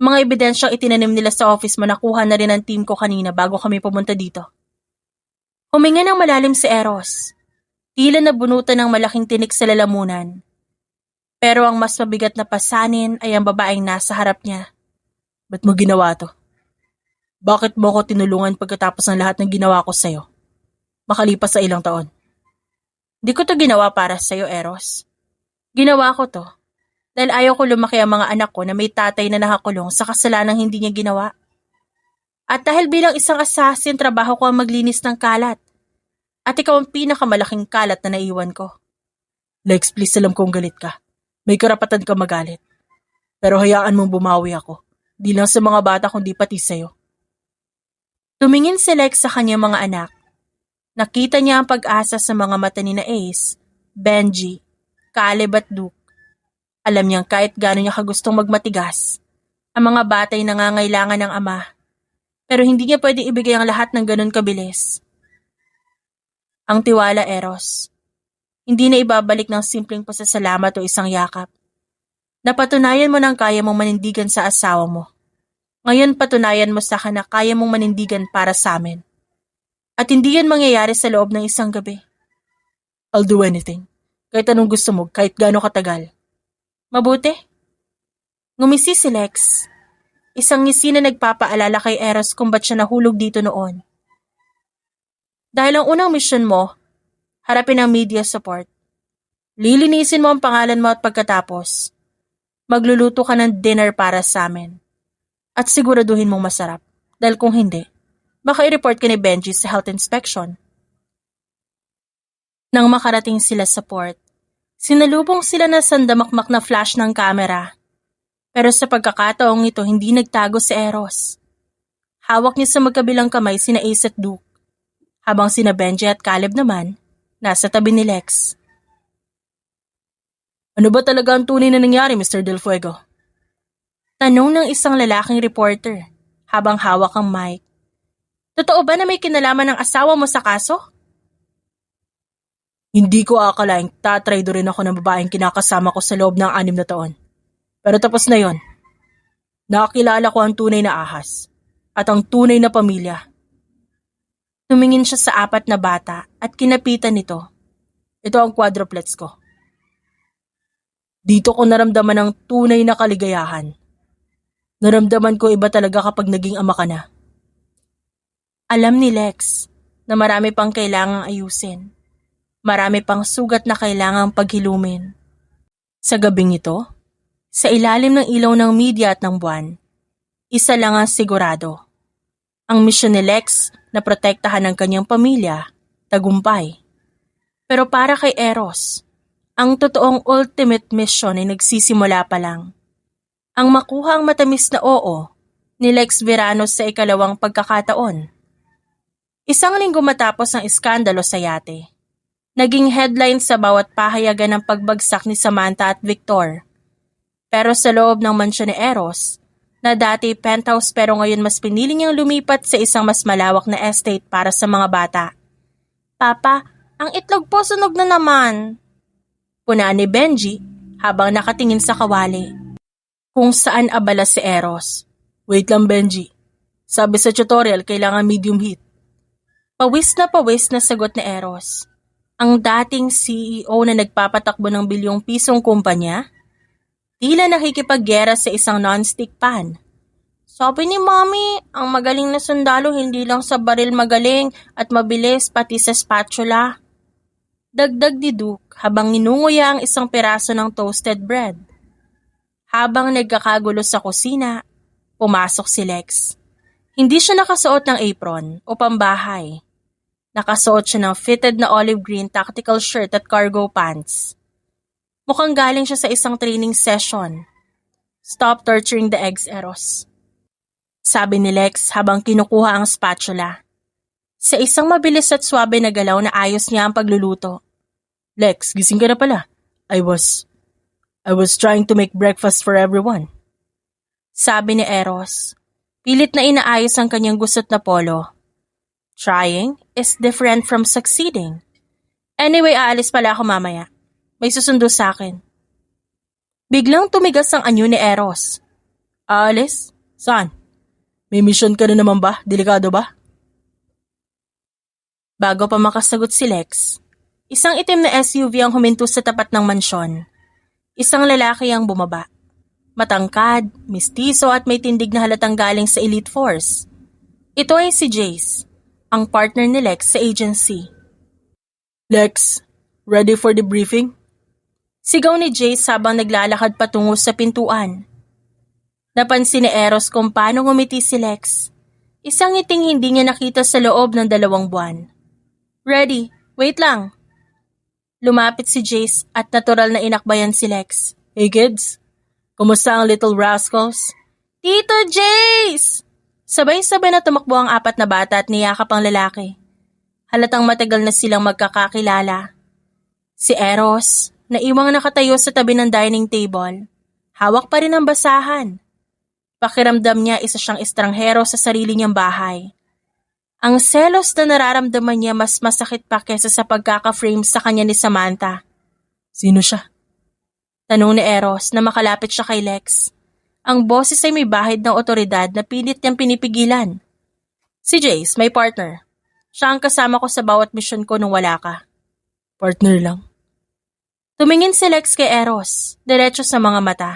Mga ebidensyang itinanim nila sa office mo nakuha na rin ng team ko kanina bago kami pumunta dito. Huminga ng malalim si Eros. Tila nabunutan ng malaking tinik sa lalamunan. Pero ang mas mabigat na pasanin ay ang babaeng nasa harap niya. Ba't mo ginawa to? Bakit mo ko tinulungan pagkatapos ng lahat ng ginawa ko sa'yo? Makalipas sa ilang taon. Di ko to ginawa para sa'yo, Eros. Ginawa ko to dahil ayaw ko lumaki ang mga anak ko na may tatay na nakakulong sa kasalanang hindi niya ginawa. At dahil bilang isang assassin, trabaho ko ang maglinis ng kalat. At ikaw ang pinakamalaking kalat na naiwan ko. Lex, please, alam kong galit ka. May karapatan ka magalit. Pero hayaan mong bumawi ako. Di lang sa mga bata kundi pati sa'yo. Tumingin si Lex sa kanyang mga anak. Nakita niya ang pag-asa sa mga mata ni na Ace, Benji, Caleb at Duke. Alam niyang kahit gaano niya kagustong magmatigas, ang mga bata ay nangangailangan ng ama. Pero hindi niya pwedeng ibigay ang lahat ng ganun kabilis. Ang tiwala, Eros. Hindi na ibabalik ng simpleng pasasalamat o isang yakap. Napatunayan mo nang kaya mong manindigan sa asawa mo. Ngayon patunayan mo sa akin na kaya mong manindigan para sa amin. At hindi yan mangyayari sa loob ng isang gabi. I'll do anything. Kahit anong gusto mo, kahit gaano katagal. Mabuti. Ngumisi si Lex. Isang ngisi na nagpapaalala kay Eros kung ba't siya nahulog dito noon. Dahil ang unang misyon mo, harapin ang media support. Lilinisin mo ang pangalan mo at pagkatapos, magluluto ka ng dinner para sa amin. At siguraduhin mong masarap. Dahil kung hindi, baka i-report ka ni Benji sa health inspection. Nang makarating sila sa port, sinalubong sila na sandamakmak na flash ng kamera. Pero sa pagkakataong ito, hindi nagtago si Eros. Hawak niya sa magkabilang kamay sina Ace at Duke, habang sina Benji at Caleb naman, nasa tabi ni Lex. Ano ba talaga ang tunay na nangyari, Mr. Del Fuego? Tanong ng isang lalaking reporter, habang hawak ang mic. Totoo ba na may kinalaman ng asawa mo sa kaso? Hindi ko akalaing tatraydo rin ako ng babaeng kinakasama ko sa loob ng 6 na taon. Pero tapos na yon. Nakakilala ko ang tunay na ahas at ang tunay na pamilya. Tumingin siya sa 4 na bata at kinapitan nito. Ito ang quadruplets ko. Dito ko naramdaman ang tunay na kaligayahan. Naramdaman ko iba talaga kapag naging ama ka na. Alam ni Lex na marami pang kailangang ayusin. Marami pang sugat na kailangang paghilumin. Sa gabing ito, sa ilalim ng ilaw ng media at ng buwan, isa lang ang sigurado. Ang misyon ni Lex na protektahan ang kanyang pamilya, tagumpay. Pero para kay Eros, ang totoong ultimate mission ay nagsisimula pa lang. Ang makuha ang matamis na oo ni Lex Veranos sa ikalawang pagkakataon. Isang linggo matapos ang iskandalo sa yate, naging headline sa bawat pahayagan ng pagbagsak ni Samantha at Victor. Pero sa loob ng mansyon ni Eros, na dati penthouse pero ngayon mas pinili niyang lumipat sa isang mas malawak na estate para sa mga bata. Papa, ang itlog po sunog na naman. Puna ni Benji habang nakatingin sa kawali. Kung saan abala si Eros. Wait lang, Benji. Sabi sa tutorial kailangan medium heat. Pawis na sagot ni Eros. Ang dating CEO na nagpapatakbo ng bilyong pisong kumpanya, tila nakikipaggera sa isang non-stick pan. Sabi ni Mommy, ang magaling na sundalo hindi lang sa baril magaling at mabilis pati sa spatula. Dagdag ni Duke habang ninunguya ang isang piraso ng toasted bread. Habang nagkakagulo sa kusina, pumasok si Lex. Hindi siya nakasuot ng apron o pambahay. Nakasuot siya ng fitted na olive green tactical shirt at cargo pants. Mukhang galing siya sa isang training session. Stop torturing the eggs, Eros. Sabi ni Lex habang kinukuha ang spatula. Sa isang mabilis at swabe na galaw na ayos niya ang pagluluto. Lex, gising ka na pala. I was trying to make breakfast for everyone. Sabi ni Eros. Pilit na inaayos ang kanyang gusot na polo. Trying is different from succeeding. Anyway, aalis pala ako mamaya. May susundo sa akin. Biglang tumigas ang anyo ni Eros. Aalis? Saan? May mission ka na naman ba? Delikado ba? Bago pa makasagot si Lex, isang itim na SUV ang huminto sa tapat ng mansyon. Isang lalaki ang bumaba. Matangkad, mistiso at may tindig na halatang galing sa Elite Force. Ito ay si Jace, ang partner ni Lex sa agency. Lex, ready for the briefing? Sigaw ni Jace habang naglalakad patungo sa pintuan. Napansin ni Eros kung paano ngumiti si Lex. Isang ngiting hindi niya nakita sa loob ng 2 buwan. Ready, wait lang. Lumapit si Jace at natural na inakbayan si Lex. Hey kids, kumusta ang little rascals? Tito Jace! Sabay-sabay na tumakbo ang 4 na bata at niyakap ang lalaki. Halatang matagal na silang magkakakilala. Si Eros, naiwang nakatayo sa tabi ng dining table. Hawak pa rin ang basahan. Pakiramdam niya isa siyang estranghero sa sarili niyang bahay. Ang selos na nararamdaman niya mas masakit pa kesa sa pagkaka-frame sa kanya ni Samantha. Sino siya? Tanong ni Eros na makalapit siya kay Lex. Ang boses ay may bahid ng otoridad na pilit niyang pinipigilan. Si Jace, my partner. Siya ang kasama ko sa bawat misyon ko nung wala ka. Partner lang. Tumingin si Lex kay Eros, diretso sa mga mata.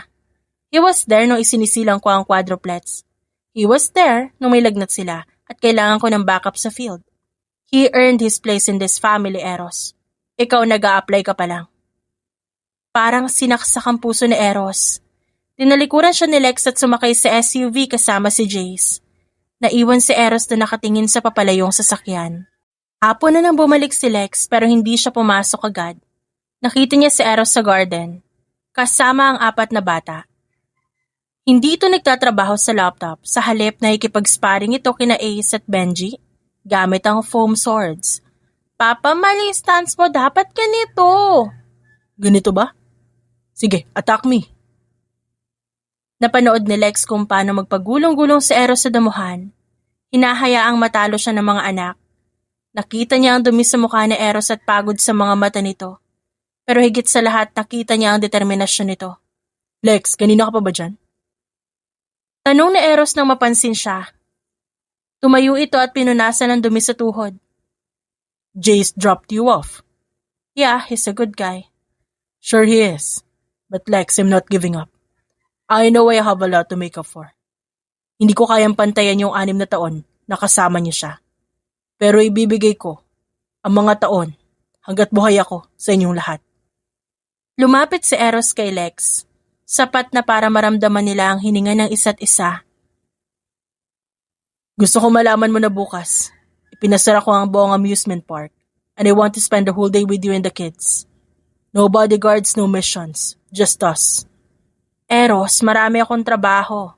He was there nung isinisilang ko ang quadruplets. He was there nung may lagnat sila at kailangan ko ng backup sa field. He earned his place in this family, Eros. Ikaw nag-a-apply ka pa lang. Parang sinaksak ang puso ni Eros. Tinalikuran siya ni Lex at sumakay sa SUV kasama si Jace. Naiwan si Eros na nakatingin sa papalayong sasakyan. Hapon na nang bumalik si Lex pero hindi siya pumasok agad. Nakita niya si Eros sa garden, kasama ang 4 na bata. Hindi ito nagtatrabaho sa laptop, sa halip na ikipag-sparring ito kina Ace at Benji, gamit ang foam swords. Papa, mali stance mo, dapat ganito. Ganito ba? Sige, attack me. Napanood ni Lex kung paano magpagulong-gulong si Eros sa damuhan. Hinahayaang matalo siya ng mga anak. Nakita niya ang dumi sa mukha ni Eros at pagod sa mga mata nito. Pero higit sa lahat, nakita niya ang determinasyon nito. Lex, kanina ka pa ba dyan? Tanong ni Eros nang mapansin siya. Tumayo ito at pinunasan ng dumi sa tuhod. Jace dropped you off. Yeah, he's a good guy. Sure he is. But Lex, I'm not giving up. I know I have a lot to make up for. Hindi ko kayang pantayan yung 6 na taon na kasama niyo siya. Pero ibibigay ko ang mga taon hanggat buhay ako sa inyong lahat. Lumapit si Eros kay Lex. Sapat na para maramdaman nila ang hininga ng isa't isa. Gusto ko malaman mo na bukas. Ipinasara ko ang buong amusement park and I want to spend the whole day with you and the kids. No bodyguards, no missions. Just us. Eros, marami akong trabaho.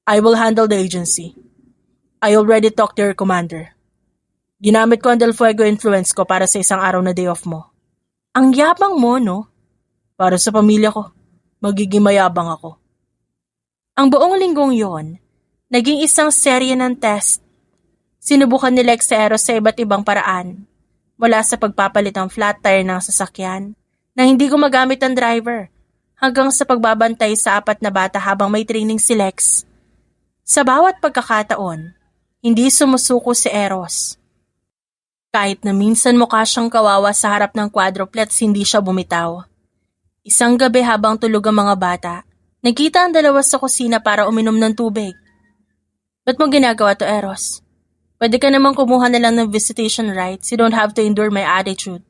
I will handle the agency. I already talked to your commander. Ginamit ko ang Del Fuego influence ko para sa isang araw na day off mo. Ang yabang mo, no? Para sa pamilya ko. Magiging mayabang ako. Ang buong linggong yon, naging isang serye ng test. Sinubukan ni Lex sa Eros sa iba't ibang paraan. Mula sa pagpapalit ng flat tire ng sasakyan, na hindi gumagamit ang driver, hanggang sa pagbabantay sa 4 na bata habang may training si Lex. Sa bawat pagkakataon, hindi sumusuko si Eros. Kahit na minsan mukha siyang kawawa sa harap ng quadruplets, hindi siya bumitaw. Isang gabi habang tulog ang mga bata, nagkita ang dalawa sa kusina para uminom ng tubig. Ba't mo ginagawa to, Eros? Pwede ka namang kumuha na lang ng visitation rights. You don't have to endure my attitude.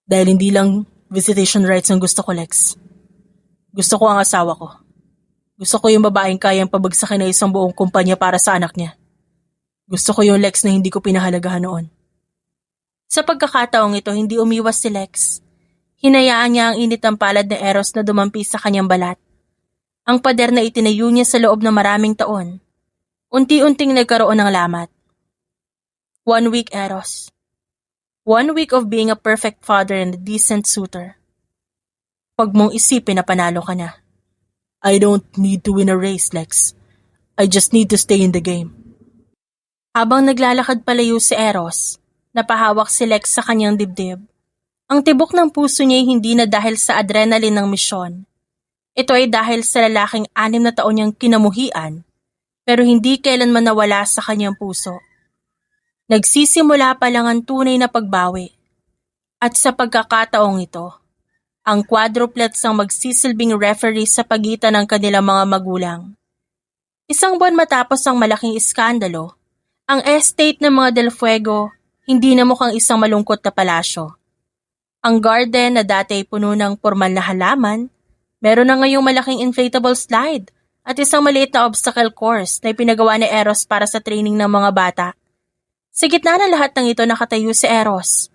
Dahil hindi lang visitation rights ang gusto ko, Lex. Gusto ko ang asawa ko. Gusto ko yung babaeng kayang pabagsakin na isang buong kumpanya para sa anak niya. Gusto ko yung Lex na hindi ko pinahalagahan noon. Sa pagkakataong ito, hindi umiwas si Lex. Hinayaan niya ang init ng palad na Eros na dumampi sa kanyang balat. Ang pader na itinayo niya sa loob ng maraming taon. Unti-unting nagkaroon ng lamat. 1 week, Eros. 1 week of being a perfect father and a decent suitor. Huwag mong isipin na panalo ka na. I don't need to win a race, Lex. I just need to stay in the game. Habang naglalakad palayo si Eros, napahawak si Lex sa kanyang dibdib. Ang tibok ng puso niya ay hindi na dahil sa adrenaline ng misyon. Ito ay dahil sa lalaking 6 na taon niyang kinamuhian, pero hindi kailanman nawala sa kanyang puso. Nagsisimula pa lang ang tunay na pagbawi. At sa pagkakataong ito, ang quadruplets ang magsisilbing referee sa pagitan ng kanilang mga magulang. Isang buwan matapos ang malaking iskandalo, ang estate ng mga Del Fuego hindi na mukhang isang malungkot na palasyo. Ang garden na dati ay puno ng pormal na halaman, meron na ngayong malaking inflatable slide at isang maliit na obstacle course na ipinagawa ni Eros para sa training ng mga bata. Sa gitna ng lahat ng ito nakatayo si Eros.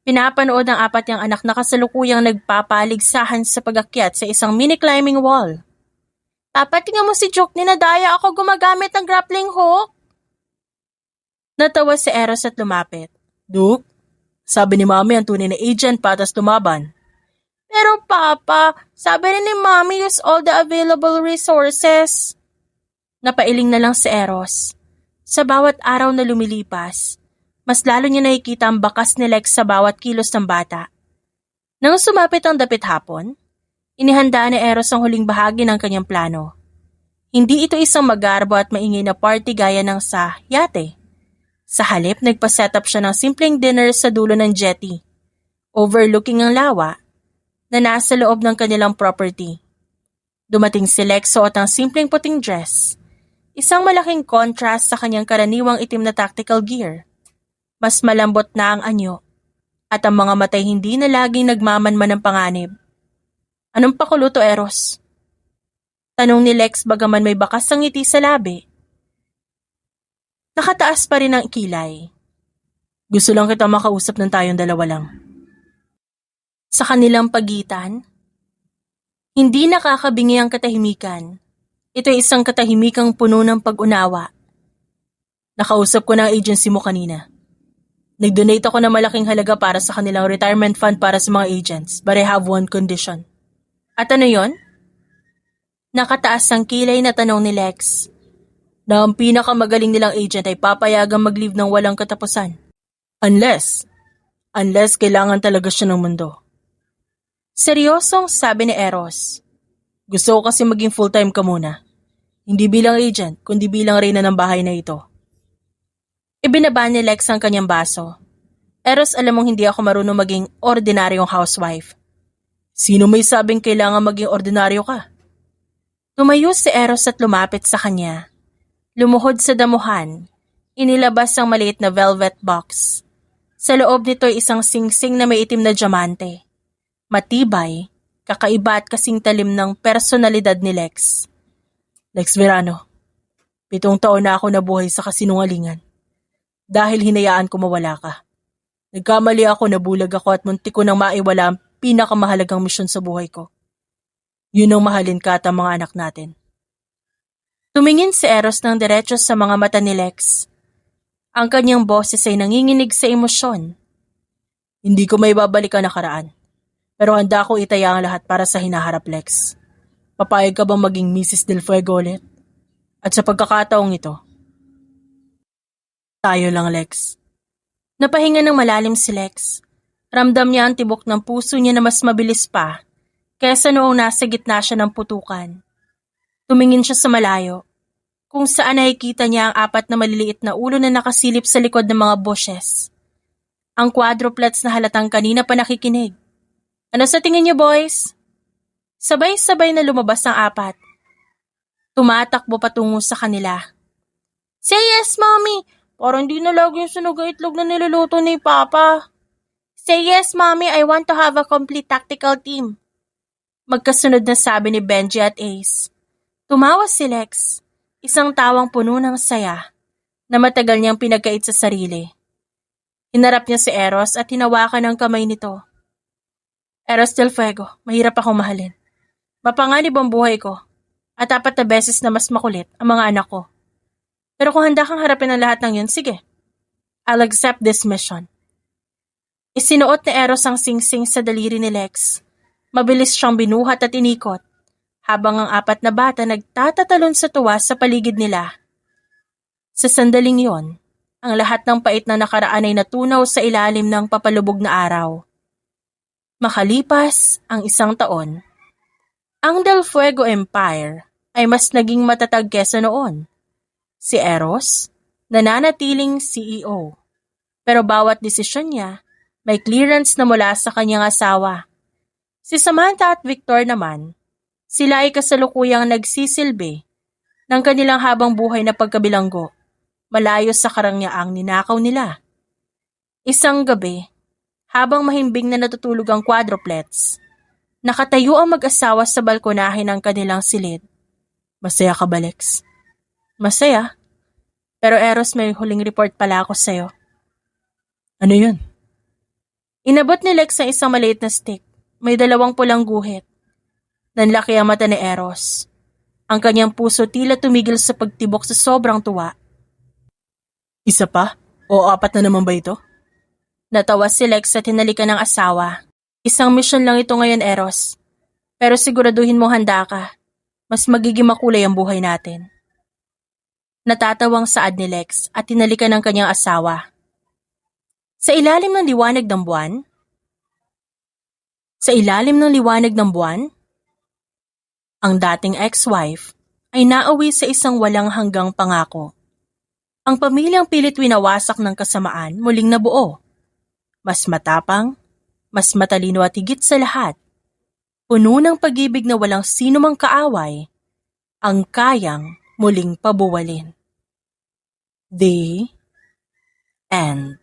Pinapanood ng 4 niyang anak na kasalukuyang nagpapaligsahan sa pag-akyat sa isang mini climbing wall. Papa, tingnan mo si Joke ni nadaya ako gumagamit ng grappling hook. Natawa si Eros at lumapit. Duke, sabi ni Mami ang tunay na agent patas tumaban. Pero Papa, sabi rin ni Mami use all the available resources. Napailing na lang si Eros. Sa bawat araw na lumilipas, mas lalo niya nakikita ang bakas ni Lex sa bawat kilos ng bata. Nang sumapit ang dapit hapon, inihanda ni Eros ang huling bahagi ng kanyang plano. Hindi ito isang magarbo at maingay na party gaya ng sa yate. Sa halip, nagpa-setup siya ng simpleng dinner sa dulo ng jetty, overlooking ang lawa na nasa loob ng kanilang property. Dumating si Lex suot ang simpleng puting dress, isang malaking contrast sa kanyang karaniwang itim na tactical gear. Mas malambot na ang anyo, at ang mga matay hindi na laging nagmamanman ng panganib. Anong pakulo to, Eros? Tanong ni Lex bagaman may bakas ang ngiti sa labi. Nakataas pa rin ang kilay. Gusto lang kita makausap ng tayong dalawa lang. Sa kanilang pagitan, hindi nakakabingi ang katahimikan. Ito ay isang katahimikang puno ng pag-unawa. Nakausap ko na ang agency mo kanina. Nag-donate ako ng malaking halaga para sa kanilang retirement fund para sa mga agents, but I have one condition. At ano yon? Nakataas ang kilay na tanong ni Lex. Na ang pinakamagaling nilang agent ay papayagang mag-leave ng walang katapusan. Unless kailangan talaga siya ng mundo. Seryosong sabi ni Eros. Gusto ko kasi maging full-time ka muna. Hindi bilang agent, kundi bilang reyna ng bahay na ito. Ibinaba ni Lex ang kanyang baso. Eros, alam mong hindi ako marunong maging ordinaryong housewife. Sino may sabing kailangan maging ordinaryo ka? Tumayo si Eros at lumapit sa kanya. Lumuhod sa damuhan, inilabas ang maliit na velvet box. Sa loob nito ay isang singsing na may itim na diamante. Matibay, kakaiba at kasing talim ng personalidad ni Lex. Lex Verano, 7 taon na ako nabuhay sa kasinungalingan. Dahil hinayaan ko mawala ka. Nagkamali ako, nabulag ako at muntik ko nang maiwala ang pinakamahalagang misyon sa buhay ko. Yun ang mahalin ka at ang mga anak natin. Tumingin si Eros ng diretso sa mga mata ni Lex. Ang kanyang boses ay nanginginig sa emosyon. Hindi ko may babalik ang nakaraan. Pero handa ko itaya ang lahat para sa hinaharap, Lex. Papayag ka bang maging Mrs. Del Fuego ulit? At sa pagkakataong ito, tayo lang, Lex. Napahinga ng malalim si Lex. Ramdam niya ang tibok ng puso niya na mas mabilis pa kaysa noong nasa gitna siya ng putukan. Tumingin siya sa malayo, kung saan nakikita niya ang 4 na maliliit na ulo na nakasilip sa likod ng mga bushes. Ang quadruplets na halatang kanina pa nakikinig. Ano sa tingin niyo, boys? Sabay-sabay na lumabas ang 4. Tumatakbo patungo sa kanila. Say yes, Mommy! Parang di na lagi yung sunog ang itlog na niluluto ni Papa. Say yes, Mommy! I want to have a complete tactical team. Magkasunod na sabi ni Benji at Ace. Tumawa si Lex, isang tawang puno ng saya na matagal niyang pinagkait sa sarili. Hinarap niya si Eros at hinawakan ang kamay nito. Eros del Fuego, mahirap akong mahalin. Mapanganib ang buhay ko at 4 na beses na mas makulit ang mga anak ko. Pero kung handa kang harapin ang lahat ng yun, sige. I'll accept this mission. Isinuot ni Eros ang singsing sa daliri ni Lex. Mabilis siyang binuhat at inikot, habang ang 4 na bata nagtatatalon sa tuwa sa paligid nila. Sa sandaling yon, ang lahat ng pait na nakaraan ay natunaw sa ilalim ng papalubog na araw. Makalipas ang 1 taon, ang Del Fuego Empire ay mas naging matatag kesa noon. Si Eros, nananatiling CEO, pero bawat desisyon niya may clearance na mula sa kanyang asawa. Si Samantha at Victor naman, sila ay kasalukuyang nagsisilbi ng kanilang habang buhay na pagkabilanggo, malayo sa karangyaang ninakaw nila. Isang gabi, habang mahimbing na natutulog ang quadruplets, nakatayo ang mag-asawa sa balkonahe ng kanilang silid. Masaya ka ba, Lex? Masaya. Pero Eros, may huling report pala ako sa'yo. Ano yun? Inabot ni Lex ang isang maliit na stick. May 2 pulang guhit. Nanlaki ang mata ni Eros. Ang kanyang puso tila tumigil sa pagtibok sa sobrang tuwa. Isa pa? O 4 na naman ba ito? Natawa si Lex at hinalikan ng asawa. Isang mission lang ito ngayon, Eros. Pero siguraduhin mo handa ka. Mas magiging makulay ang buhay natin. Natatawang saad ni Lex at hinalikan ng kanyang asawa. Sa ilalim ng liwanag ng buwan? Sa ilalim ng liwanag ng buwan? Ang dating ex-wife ay nauwi sa isang walang hanggang pangako. Ang pamilyang pilit winawasak ng kasamaan muling nabuo. Mas matapang, mas matalino at higit sa lahat, puno ng pag-ibig na walang sino mang kaaway, ang kayang muling pabuwalin. The End.